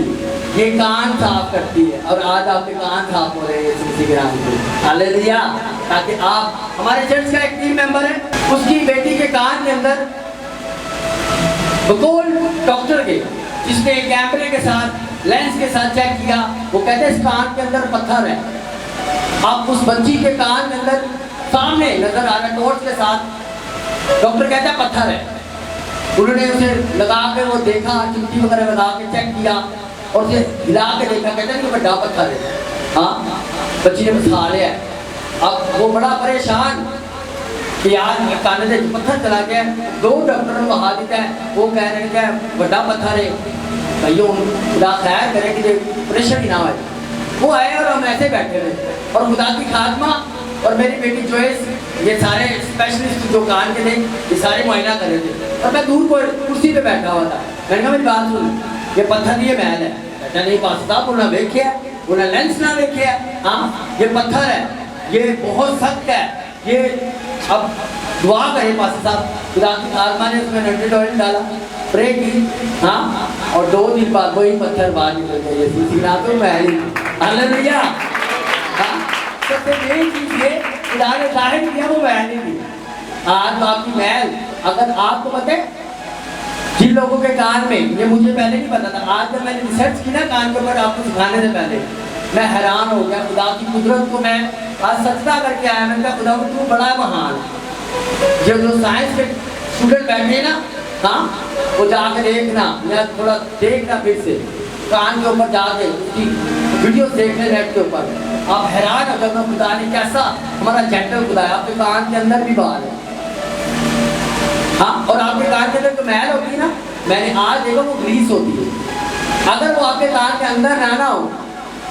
Speaker 1: ये कान साफ करती है, और आज आपके कान साफ हो रहे हैं यीशु मसीह के नाम से। हालेलुया। ताकि आप, हमारे चर्च का एक टीम मेंबर है, उसकी बेटी के कान के अंदर बकौल डॉक्टर के, जिसने कैमरे के साथ लेंस के साथ चेक किया, वो कहते हैं इस कान के अंदर पत्थर है। अब उस बच्ची के कान के अंदर सामने नजर आ रहा टॉर्च के साथ, डॉक्टर कहता है पत्थर है। उन्होंने उसे लगा के वो देखा, चिमटी वगैरह लगा के चेक किया और उसे हिला के देखा, कहते हैं कि बड़ा पत्थर है। हाँ, बच्ची ने बसा लिया। अब वो बड़ा परेशान कि यार कान से पत्थर चला गया। 2 डॉक्टरों को हाथ दिया है, वो कह रहे हैं क्या बड़ा पत्थर है, भाइयों खुदा खैर करे कि प्रेशर ही ना आए। वो आए और हम ऐसे बैठे रहे, और खुदा की खात्मा और मेरी बेटी चॉइस, ये सारे स्पेशलिस्ट जो कान के थे, ये सारे मुआयना कर रहे थे, और मैं दूर को कुर्सी पे बैठा हुआ था। मैंने कहा मेरी बात सुन, ये पत्थर ये महल है। कहता नहीं पास साहब उन्होंने देखिया, उन्हें लेंस ना देखे है। हाँ, ये पत्थर है, ये बहुत सख्त है, ये अब दुआ करे पास साहब, खुदा की आत्मा ने उसमें नंटे ऑयल डाला, प्रे की, हाँ, और 2 दिन बाद वही पत्थर बाहर निकल गया। ये तो मैं हालेलुया। हाँ, सबसे बड़ी चीज ये खुदा ने जाहिर किया वो मैल थी। आज तो आपकी मैल, अगर आपको पता है जिन लोगों के कान में, ये मुझे पहले नहीं पता था, आज जब मैंने रिसर्च की ना कान के ऊपर आपको सिखाने से पहले, मैं हैरान हो गया खुदा की कुदरत को। मैं आज सजदा करके आया, मैंने कहा खुदा तू बड़ा महान। जो साइंस के स्टूडेंट बैठे ना, हाँ, वो जाके देखना, या थोड़ा देखना फिर से कान के ऊपर जाके उसकी वीडियो देखने नेट के ऊपर, आप हैरान हो जाओगे खुदा ने कैसा हमारा जेंटल खुदा है। आपके कान के अंदर भी बाल है, हाँ, और आपके कान के अंदर जो मैल होती है ना, मैंने आज देखा वो ग्रीस होती है। अगर वो आपके कान के अंदर रहना हो,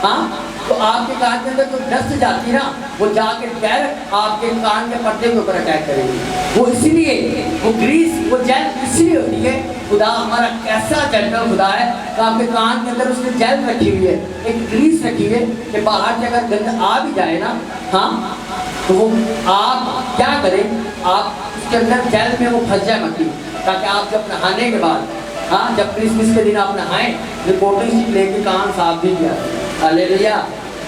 Speaker 1: हाँ, तो आपके कान के अंदर जो डस्ट जाती है ना, वो जाके डायरेक्ट आपके कान के पर्दे के ऊपर अटैक करेगी। वो इसलिए वो ग्रीस, वो जेल इसलिए होती है। खुदा हमारा कैसा जेंटल खुदा है तो आपके कान के अंदर उसने जेल रखी हुई है, एक ग्रीस रखी हुई है कि बाहर से अगर गंद आ भी जाए ना, हाँ, तो वो आप क्या करें, आप उसके अंदर जेल में वो फंस जाए मक्खी, ताकि आप जब नहाने के बाद, हाँ, जब क्रिसमस के दिन आप नहाएं, रिपोर्टिंग शीट लेके कान साफ भी किया। हालेलुया।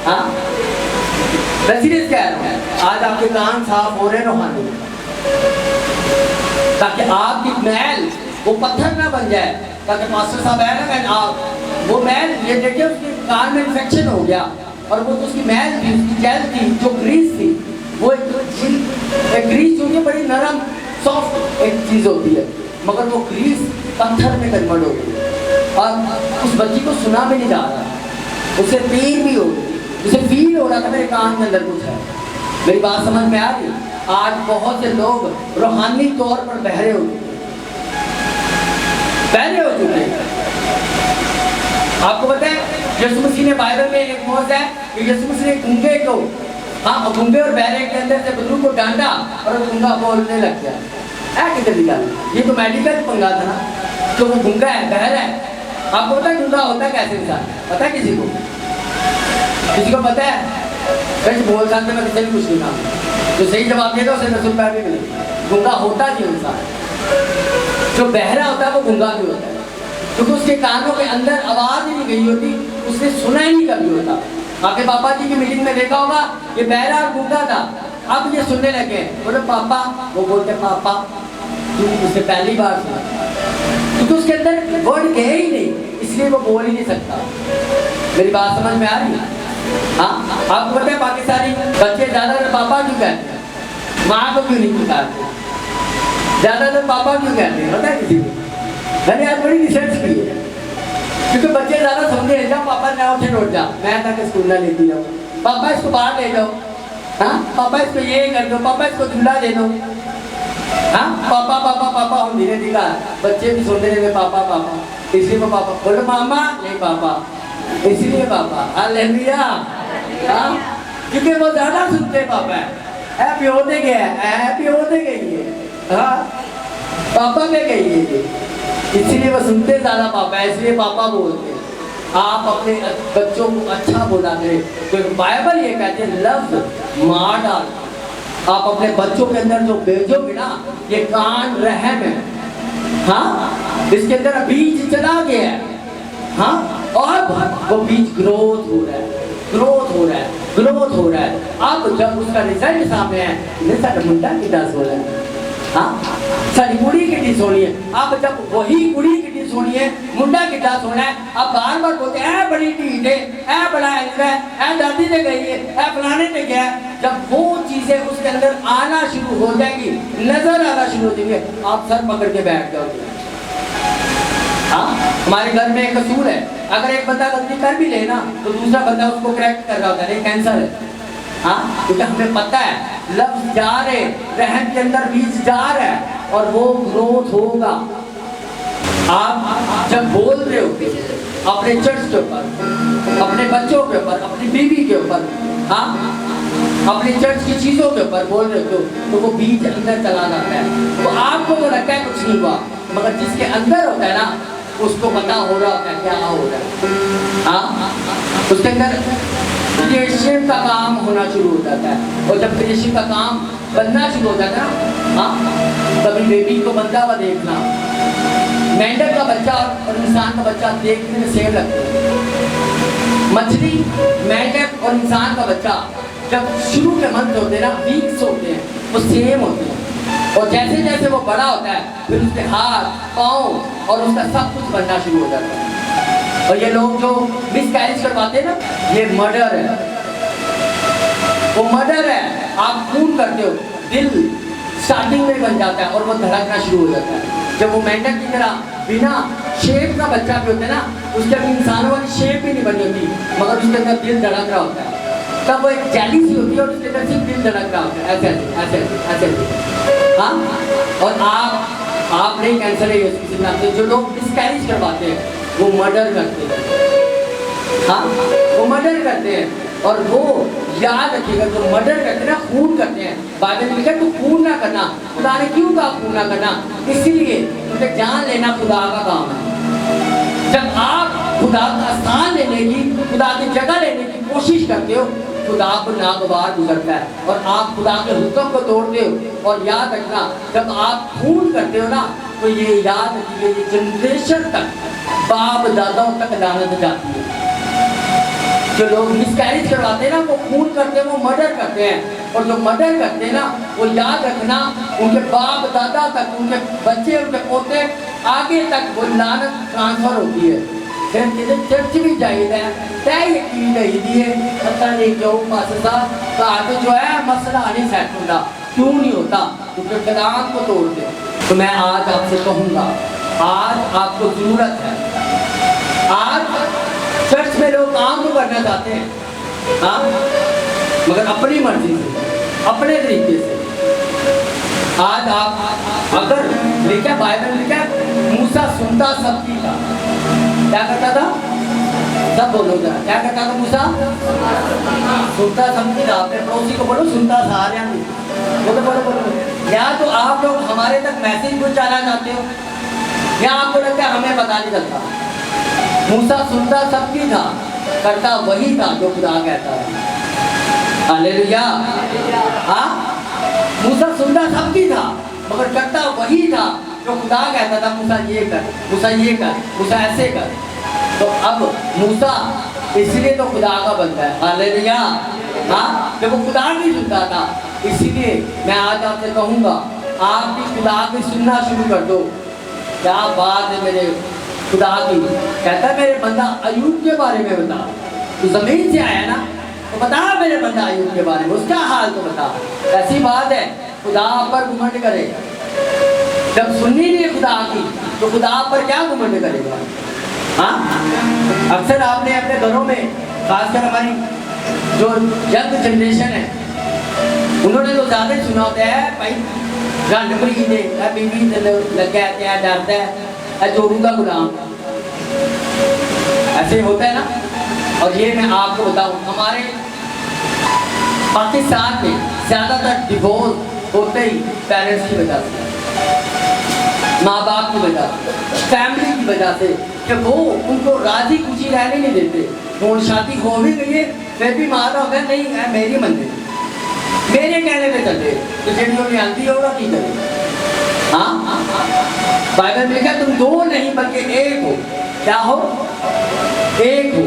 Speaker 1: हाँ, मैं सीरियस कह रहा हूँ, आज आपके कान साफ हो रहे रूहानी, ताकि आपकी मैल वो पत्थर ना बन जाए। ताकि मास्टर साहब है ना, आप वो मैल, ये देखिए उसके कान में इन्फेक्शन हो गया, और वो तो उसकी मैल थी, उसकी जेल थी, जो ग्रीस थी, वो एक ग्रीस जो है बड़ी नरम सॉफ्ट एक चीज़ होती है, मगर वो ग्रीस पत्थर में कन्वर्ट हो गई। और उस बच्ची को सुना भी नहीं जा रहा, उसे पेन भी हो गई, उसे फील हो रहा था मेरे कान के अंदर कुछ है। मेरी बात समझ में आ रही? आज बहुत से लोग रूहानी तौर पर बहरे हो चुके, बहरे हो चुके। आपको पता है यीशु मसीह ने बाइबल में एक मौजूद है कि यीशु मसीह ने गूंगे को, हाँ, गूंगे और बहरे के अंदर से बुजुर्ग को डांटा और वो गूंगा बोलने लग गया। किधर निकाल, ये तो मेडिकल पंगा था ना, जो वो गूंगा है, बहरा है। आपको पता है गूंगा होता है कैसे इंसान? पता है किसी को? किसी को पता है? कहीं बोल सकते मैं किसी भी कुछ नहीं काम, जो सही जवाब देगा उसे 10 रुपये भी मिले। गूंगा होता जी इंसान, जो बहरा होता है वो गूंगा भी होता है, क्योंकि उसके कानों के अंदर आवाज़ ही नहीं गई होती, उसने सुना ही नहीं कभी होता। आपके पापा जी की मीटिंग में देखा होगा, ये बहरा और गूंगा था, अब ये सुनने लगे, बोले पापा, वो बोलते पापा, तू उसे पहली बार सुना, क्योंकि उसके अंदर वर्ड गए ही नहीं, इसलिए वो बोल ही नहीं सकता। मेरी बात समझ में आ रही है? हाँ, आपको पता है पाकिस्तानी बच्चे ज़्यादातर पापा क्यों कहते हैं, माँ को क्यों नहीं पुकारते? ज़्यादातर पापा क्यों कहते हैं, पता है किसी को? मैंने आज बड़ी रिसर्च की है, क्योंकि बच्चे ज़्यादा समझे हैं, जाओ पापा ना उठे लौट जा, मैं तक स्कूल ना लेती जाऊँ, पापा इसको बाहर ले जाओ, हाँ, पापा इसको ये कर दो, पापा इसको झूला दे दो, हाँ, पापा पापा पापा। हम धीरे धीरे बच्चे भी सुनते रहे पापा पापा, इसलिए वो पापा बोलो, मामा नहीं पापा, इसलिए पापा। हालेलुया। हाँ, क्योंकि वो ज़्यादा सुनते पापा है, प्यो दे गया है, प्यो दे गई है, हाँ, पापा दे गई है, इसलिए वो सुनते ज़्यादा पापा है, इसलिए पापा बोलते हैं। आप अपने बच्चों को अच्छा बोला करें, तो बाइबल ये कहते हैं लफ्ज़ मार डाल। आप अपने बच्चों के अंदर जो भेजोगे ना, ये कान रहम है, हाँ, इसके अंदर बीज चला गया है, हाँ, और वो बीज ग्रोथ हो रहा है, ग्रोथ हो रहा है, ग्रोथ हो रहा है। अब जब उसका रिजल्ट सामने है, साढ़े मुंडा की 10 हो रहा है, हाँ, सारी कुड़ी कितनी सोनी है। अब जब वही कुड़ी कितनी सोनी है, मुंडा कितना सोना है, अब बार बार बोलते हैं बड़ी ढीठ है, बड़ा है, दादी ने गई है, फलाने ने गया। जब वो चीजें उसके अंदर आना शुरू हो जाएगी, नजर आना शुरू हो जाएंगे, आप सर पकड़ के बैठ जाओगे। हाँ, हमारे घर में एक असूल है, अगर एक बंदा गलती कर भी ले ना, तो दूसरा बंदा उसको करेक्ट कर रहा होता है, कैंसर है। हाँ, क्योंकि हमें पता है लफ्ज जा रहे, रहम के अंदर बीज जा रहा है, और वो ग्रोथ होगा। आप जब बोल रहे हो अपने चर्च के ऊपर, अपने बच्चों के ऊपर, अपनी बीवी के ऊपर, हाँ, अपनी चर्च की चीज़ों के ऊपर बोल रहे हो, तो वो बीज अंदर चला जाता है। तो आपको तो लगता है कुछ नहीं हुआ, मगर जिसके अंदर होता है ना, उसको पता हो रहा होता है क्या हो रहा है। हाँ, उसके अंदर क्रिएशन का काम होना शुरू हो जाता है। और जब क्रिएशन का काम बनना शुरू हो जाता है ना, हाँ, कभी बेबी को बनता हुआ देखना, मेंढक का बच्चा और इंसान का बच्चा देखने में सेम लगता है। मछली, मेंढक और इंसान का बच्चा जब शुरू के मंथ होते हैं ना, वीक्स होते हैं, वो सेम होते हैं। और जैसे जैसे वो बड़ा होता है फिर उसके हाथ, पाँव और उसका सब कुछ बनना शुरू हो जाता है। और ये लोग जो मिसकैरेज करवाते हैं ना, ये मर्डर है, वो मर्डर है। आप खून करते हो, दिल स्टार्टिंग में बन जाता है और वो धड़कना शुरू हो जाता है। जब वो मेंढक की तरह बिना शेप का बच्चा भी होता है ना, उसके अभी इंसानों वाली शेप भी नहीं बनी होती, मगर उसके अंदर दिल धड़क रहा होता है, तब वो एक जैली सी होती है और उसके अंदर सिर्फ दिल धड़क रहा होता है, ऐसे ऐसे ऐसे ऐसे। हाँ, और आप नहीं कैंसर है किसी नाम से। जो लोग मिसकैरेज करवाते हैं वो मर्डर करते हैं। हाँ, वो मर्डर करते हैं। और वो याद रखिएगा, जो मर्डर करते हैं ना, खून करते हैं, बाइबल में लिखा है तो खून ना करना। खुदा ने क्यों कहा खून ना करना? इसीलिए क्योंकि जान लेना खुदा का काम है। जब आप खुदा का स्थान लेने की, खुदा की जगह लेने की कोशिश करते हो, खुदा को नागवार गुजरता है और आप खुदा के हुक्म को तोड़ते हो। और याद रखना, जब आप खून करते हो ना, तो ये याद रखिए, ये जनरेशन तक, बाप दादाओं तक लानत जाती है। जो लोग मिसकैरेज करवाते हैं ना, वो खून करते हैं, वो मर्डर करते हैं। और जो मर्डर करते हैं ना, वो याद रखना, उनके बाप दादा तक, उनके बच्चे, उनके पोते, आगे तक वो लानत ट्रांसफर होती है। फिर किसी चर्च भी चाहिए तय यकीन नहीं दिए, पता नहीं क्यों पासा का जो है मसला नहीं सेट होता। क्यों नहीं होता? क्योंकि कलाम को तोड़ते। तो मैं आज आपसे कहूँगा, आज आपको जरूरत है। आज चर्च में लोग काम तो करना चाहते हैं, हाँ, मगर अपनी मर्जी से, अपने तरीके से। आज आप अगर लिखा, बाइबल लिखा, मूसा सुनता सबकी था, क्या करता था? सब बोलो जरा, क्या करता था मूसा? सुनता सबकी था। अपने पड़ोसी को बोलो सुनता सारे, बोलो बोलो बोलो। या तो आप लोग हमारे तक मैसेज पहुंचाना चाहते हो, या आपको लगता है हमें पता नहीं चलता। मूसा सुनता सबकी था, करता वही था जो खुदा कहता है। हालेलुया। हाँ, मूसा सुनता सबकी था, मगर करता वही था जो खुदा कहता था। मूसा ये कर, मूसा ये कर, मूसा ऐसे कर। तो अब मूसा इसलिए तो खुदा का बनता है। हालेलुया। हाँ, जब वो खुदा नहीं सुनता था, इसीलिए मैं आज आपसे कहूँगा, आप भी खुदा की सुनना शुरू कर दो। क्या बात है मेरे खुदा की। कहता है मेरे बंदा अयूब के बारे में बता, तो जमीन से आया ना, तो बता मेरे बंदा अयूब के बारे में, उसका हाल तो बता। ऐसी बात है, खुदा पर घुमंड करे। जब सुननी नहीं है खुदा की, तो खुदा पर क्या घुमंड करेगा? हाँ, अक्सर आपने अपने घरों में, खासकर हमारी जो यंग जनरेशन है, उन्होंने तो ज़्यादा सुना होता है भाई रंड मरी दे बीबी लग गया क्या डरता है जोरू का गुलाम, ऐसे होता है ना। और ये मैं आपको बताऊं, हमारे पाकिस्तान में ज़्यादातर डिवोर्स होते ही पेरेंट्स की वजह से, माँ बाप की वजह से, फैमिली की वजह से, कि वो उनको राजी खुशी रहने नहीं देते। वो शादी हो भी गई है, फिर भी माँ बाप है नहीं है मेरी मंदिर, मेरे कहने पे चलते, तो जेडी उन्हें आती होगा की करे। हाँ, बाइबल में लिखा तुम दो नहीं बल्कि एक हो। क्या हो? एक हो।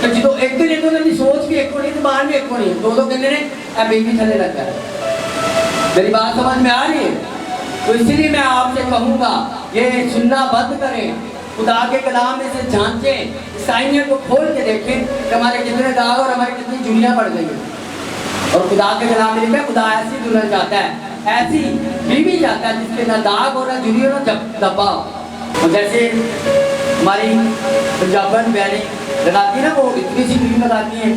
Speaker 1: तो जो एक दिन तो नहीं, सोच भी एक को नहीं, तो बाहर में एक को नहीं, दो कहने ने अब एक भी थले लग गया। मेरी बात समझ में आ रही है? तो इसीलिए मैं आपसे कहूँगा, ये सुनना बंद करें, खुदा के कलाम में से जांचें, साइनियत को खोल के देखें कि हमारे कितने दाग और हमारी कितनी जुड़ियाँ पड़ गई हैं। और खुदा के कलाम में लिखा है, खुदा ऐसी दुल्हन चाहता है, ऐसी बीवी चाहता है जिसके ना दाग और ना जुड़ी हो ना दबाव। और जैसे हमारी पंजाबन बहनी लगाती है ना, वो इतनी सी क्रीम लगाती हैं,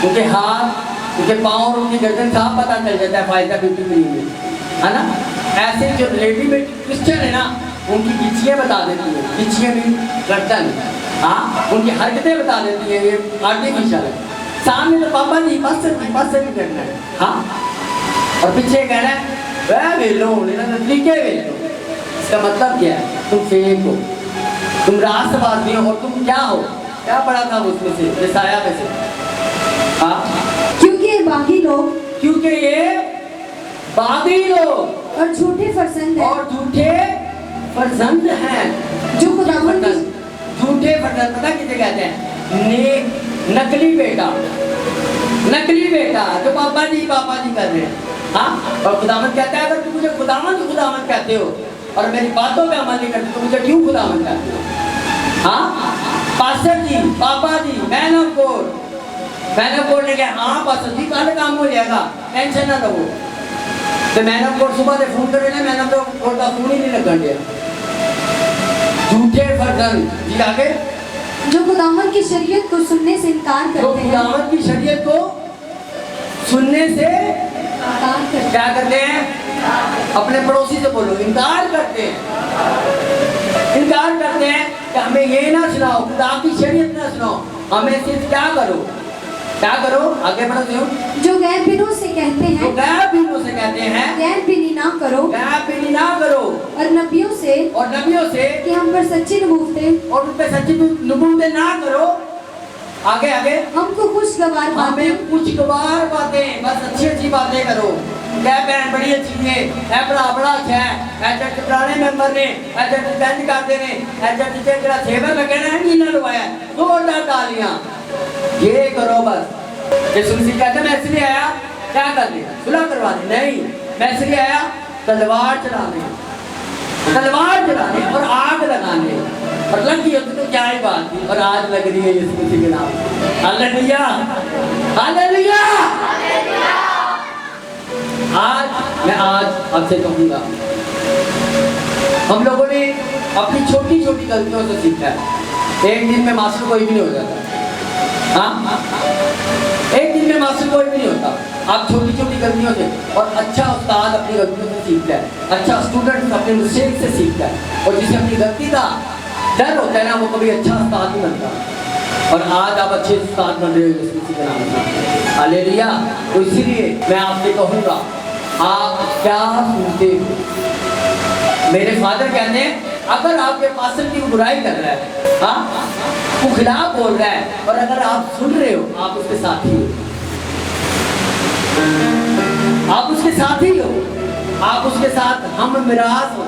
Speaker 1: उनके हाथ, उनके पाँव और उनकी गर्दन साफ पता चल जाता है फायदा ब्यूटी क्रीम में, है ना। ऐसे जो रेडीमेड क्रिश्चियन है ना, उनकी गिच्चियाँ बता देती हैं, गिच्चियाँ भी गर्दन, हाँ, उनकी हरकतें बता देती हैं, ये आर्टिफिशियल है। सामने तो पापा जी बस भी करना है, हाँ, और पीछे कहना है वह वेलो तरीके वेलो। इसका मतलब क्या है? तुम फेक हो, तुम राष्ट्रवादी हो, और तुम क्या हो? क्या पढ़ा था उसमें से, यशाया में से? हाँ,
Speaker 2: क्योंकि ये बागी लोग,
Speaker 1: क्योंकि ये बागी लोग
Speaker 2: और झूठे फरजंद हैं,
Speaker 1: और झूठे फरजंद हैं,
Speaker 2: जो खुदावंद की,
Speaker 1: झूठे फरजंद पता किसे कहते हैं? नेक नकली बेटा, नकली बेटा जो पापा जी कर रहे हैं। हाँ, और खुदावंद कहता है अगर तुम मुझे खुदावंद कहते हो और मेरी बातों पे अमल नहीं करते तो मुझे क्यों खुदावंद कहते हो? हाँ, पास्टर जी, पापा जी, मैन ऑफ गॉड ने कहा हाँ पास्टर जी कल काम हो जाएगा, टेंशन ना लो। तो मैन ऑफ गॉड सुबह से फोन करे ना, मैन ऑफ गॉड का फोन ही नहीं लगन दिया। झूठे फरजंद जी आगे,
Speaker 2: जो खुदावंद की शरीयत को सुनने से इनकार
Speaker 1: जो
Speaker 2: करते हैं,
Speaker 1: खुदावंद की शरीयत को सुनने से
Speaker 2: इनकार करते हैं।
Speaker 1: क्या करते हैं? अपने पड़ोसी से बोलो, इनकार करते हैं, इनकार करते हैं कि हमें ये ना सुनाओ, खुदा की शरीयत ना सुनाओ, हमें सिर्फ क्या करो, आगे बढ़ो क्यों?
Speaker 2: जो गैर बिनों से कहते हैं,
Speaker 1: तो गैर बिनों से कहते हैं,
Speaker 2: गैर बिनी ना करो,
Speaker 1: गैर बिनी ना करो,
Speaker 2: और नबियों से कि हम पर सच्ची नबूवतें,
Speaker 1: और उन पे सच्ची नबूवतें ना करो। आगे
Speaker 2: हमको खुशगवार
Speaker 1: हमें खुशगवार बातें, बस अच्छी बातें करो। क्या बहन बड़ी अच्छी है, ऐ बड़ा अच्छा है, ऐसे पुराने मेंबर ने ऐसे डिफेंड करते ने, ऐसे टीचर जरा सेवर लगे ना नीला लवाया, जोरदार तालियां, ये करो बस। ये सुनसी कहते मैं इसलिए आया क्या करने, सुलह करवाने नहीं, मैं इसलिए आया तलवार चलाने और आग लगाने, और लगी होती तो क्या ही बात थी, और आज लग रही है यीशु मसीह के नाम। Hallelujah, hallelujah. मैं आज आपसे कहूँगा, हम लोगों ने अपनी छोटी छोटी गलतियों से सीखा है। एक दिन में मास्टर कोई भी नहीं हो जाता। हाँ, एक दिन में मास्टर कोई भी नहीं होता। आप छोटी छोटी गलतियों से, और अच्छा उस्ताद अपनी गलतियों से सीखता है, अच्छा स्टूडेंट अपने मिस्टेक से सीखता है, और जिसे अपनी गलती का डर होता है ना, वो कभी अच्छा उस्ताद नहीं बनता। और आज आप अच्छे उस्ताद बन रहे हो किसी के नाम से, हालेलुया। तो इसीलिए मैं आपसे कहूँगा, आप क्या सुनते हो? मेरे फादर कहते हैं अगर आपके पास्टर की बुराई कर रहा है, हाँ, वो खिलाफ बोल रहा है, और अगर आप सुन रहे हो, आप उसके साथी हो, आप उसके साथी हो, आप उसके साथ हम मिराज हो।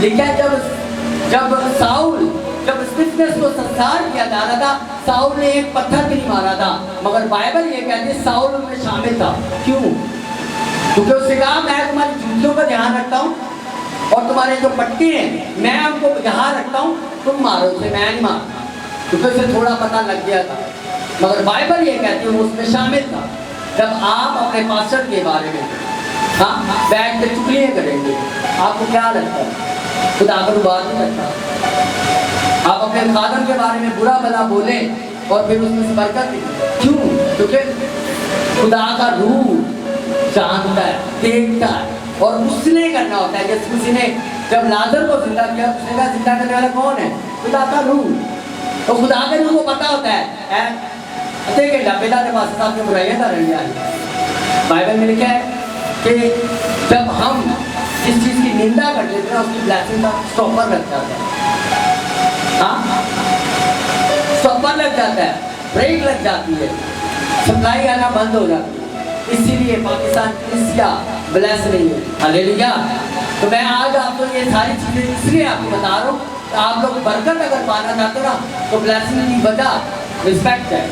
Speaker 1: लेकिन जब साउल, जब स्टिफनेस को संसार किया जा रहा था, साउल ने एक पत्थर भी नहीं मारा था, मगर बाइबल ये कहती है साउल उनमें शामिल था। क्यों? क्योंकि उसने कहा मैं तुम्हारी जूतियों का ध्यान रखता हूँ, और तुम्हारे जो पट्टे हैं मैं उनको ध्यान रखता हूँ, तुम मारो उसे, मैं नहीं मारता, क्योंकि उसे थोड़ा पता लग गया था। मगर बाइबल ये कहती है वो उसमें शामिल था। जब आप अपने पास्टर के बारे में हाँ बैठ के चुगलियाँ करेंगे, आपको क्या लगता है? खुदा पर बात नहीं लगता। आप अपने खादम के बारे में बुरा भला बोले और फिर उसमें से बरकत नहीं। क्यों? क्योंकि खुदा का रूह जानता है, देखता है, और उसने करना होता है। जैसे किसी ने जब लाजर को जिंदा किया, उसने कहा जिंदा करने वाला कौन है? खुदा का रूह। तो खुदा के रूह को पता होता है देखिए डब्बेदा के पास साथ में बुराइयां कर रही है। बाइबल में लिखा है कि जब हम जिस चीज़ की निंदा कर लेते हैं उसकी ब्लेसिंग का स्टॉपर लग जाता है। हाँ, स्टॉपर लग जाता है, ब्रेक लग जाती है, सप्लाई आना बंद हो जाती है। इसीलिए पाकिस्तान क्रिस्टिया ब्लेस नहीं है। हालेलुया। तो मैं आज आपको ये सारी चीज़ें इसलिए आपको बता रहा हूँ, आप लोग बरकत अगर पाना चाहते हो ना, तो ब्लेसिंग की वजह रिस्पेक्ट है।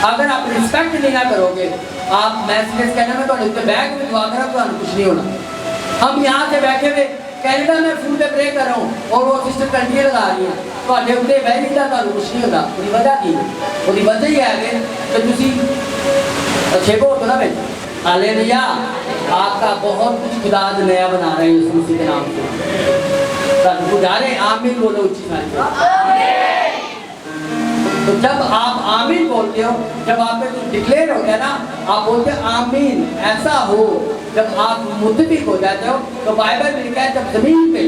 Speaker 1: अगर आप रिस्पेक्ट नहीं ना करोगे, आप मैसेज कहना मैं तो बैग में दुआ करा तो कुछ नहीं होना। हम यहाँ से बैठे हुए कैनेडा में फोन पे प्रे कर रहा हूँ और वो सिस्टर कंटिन्यू लगा रही है, तो अड्डे उत्ते बह नहीं जाता, कुछ नहीं होता। उसकी वजह की उसकी वजह ही है कि तुसी अच्छे को होता ना भाई। हालेलुया। आपका बहुत कुछ खुदा नया बना रहे हैं यीशु मसीह के नाम से। गुजारे आमीन बोलो उच्ची सारी। तो जब आप आमीन बोलते हो, जब आप पे कुछ डिक्लेयर होता है ना, आप बोलते हो आमीन, ऐसा हो। जब आप मुत्तफिक हो जाते हो, तो बाइबल में लिखा है जब जमीन पे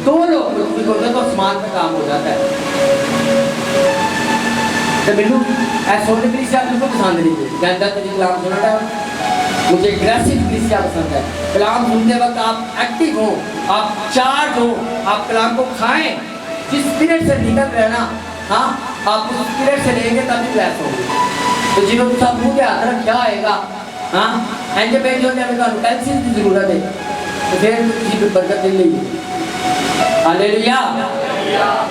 Speaker 1: दो लोग मुत्तफिक होते हैं तो आसमान का काम हो जाता है। तो बिल्कुल ऐसा क्रिस्टिया बिल्कुल पसंद नहीं है। जानता तो कलाम सुना था, मुझे एग्रेसिव क्रिस्टिया पसंद है। कलाम सुनते वक्त आप एक्टिव हो, आप चार्ज हो, आप कलाम को खाएं, जिस स्पिरिट से निकल रहे ना, हाँ आप उस स्पिरिट से लेंगे तभी ब्लेस होंगे। तो जिन्होंने सब मुँह के हाथ रखा आएगा, हाँ एंजे पे जो हमें तो कैल्शियम की जरूरत है, तो फिर किसी को बरकत नहीं लेगी। हालेलुया।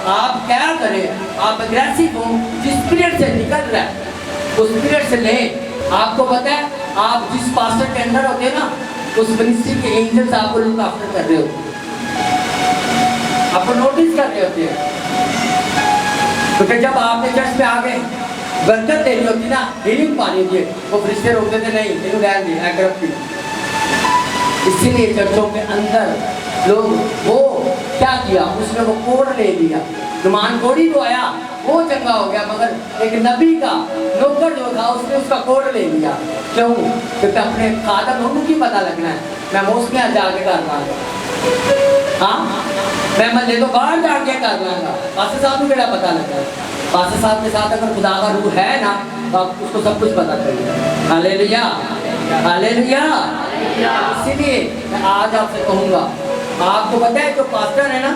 Speaker 1: आप क्या करें, आप अग्रेसिव हो, जिस स्पिरिट से निकल रहा है उस स्पिरिट से लें। आपको पता है आप जिस पास्टर के अंदर होते हैं ना, उस मिनिस्ट्री के एंजल्स आपको लुक आफ्टर कर रहे होते हैं, आपको नोटिस कर रहे होते हैं। क्योंकि जब आपने चर्च में आ गए बरकत देनी होती ना, हीलिंग पानी होती है, वो फरिश्ते रोकते थे नहीं इन्हों गैर नहीं करप्टी। इसीलिए चर्चों के अंदर लोग वो क्या किया, उसने वो कोड ले लिया, नुमान कोड़ी को आया वो चंगा हो गया, मगर एक नबी का नौकर जो था उसने उसका कोड ले लिया। क्यों? क्योंकि अपने खादम उनको पता लगना है, मैं मोस्टली जाके कर लाऊंगा, हाँ मैं मजे तो बाहर जाके कर लाऊंगा। पास्टर साहब को मेरा पता लगा, पास्टर साहब के साथ अगर खुदा का रूह है ना तो आप उसको सब कुछ पता चलेगा। Hallelujah, hallelujah. इसीलिए मैं आज आपसे कहूँगा, आपको पता है जो पास्टर है ना,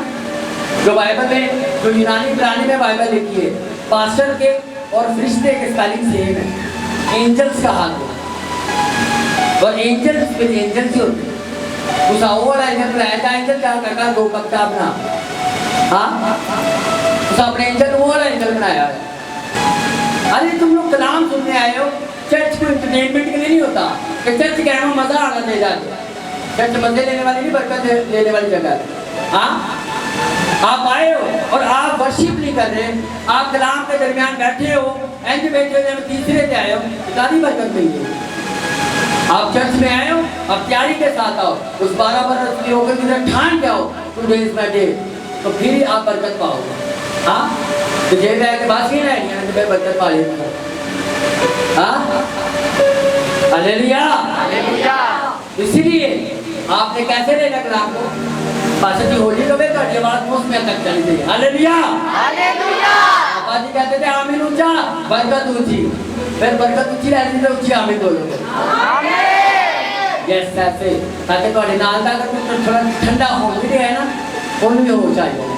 Speaker 1: जो बाइबल में जो यूनानी पुरानी में बाइबल लिखी है, पास्टर के और फरिश्ते के स्पेलिंग सेम है, एंजल्स का हाल है। और एंजल्स फिर एंजल्स ही होते हैं, उस वाला एंजल बनाया था, एंजल क्या करता दो कब का अपना, हाँ उस अपने एंजल वो वाला एंजल बनाया है। अरे तुम लोग कलाम सुनने आए हो, चर्च को एंटरटेनमेंट के लिए नहीं होता कि चर्च कहने में मजा आना चाहिए जाके, चर्च मजे लेने वाली नहीं बरकत लेने वाली जगह है। हाँ आप आए हो और आप वर्शिप नहीं कर रहे, आप कलाम के दरमियान बैठे हो, एंड बैठे हो, तीसरे पे आए हो, सारी बरकत नहीं है। आप चर्च में आए हो, आप तैयारी के साथ आओ, उस 12 बरस की होकर किधर ठान जाओ टू डेज बैठे, तो फिर आप बरकत पाओगे। हाँ तो जे के बात ही नहीं है बरकत पा लेंगे। हाँ हालेलुया, हालेलुया। इसीलिए आपने कैसे लेना कलाम को, पास्टर जी होली को बेटा ये बात मुझ में तक चली चाहिए। Hallelujah, hallelujah. पापा जी कहते थे आमीन ऊंचा बरकत ऊंची, फिर बरकत ऊंची रहती तो ऊंची आमीन बोलोगे। आमीन। यस ऐसे ताकि तुम्हारे नाल का अगर थोड़ा ठंडा हो भी है ना, उन भी हो चाहिए।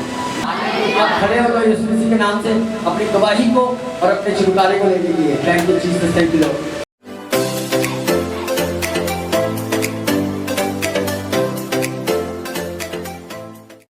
Speaker 1: आप खड़े हो तो यीशु मसीह के नाम से अपनी गवाही को और अपने छुटकारे को लेने के लिए thank you Jesus, thank you Lord.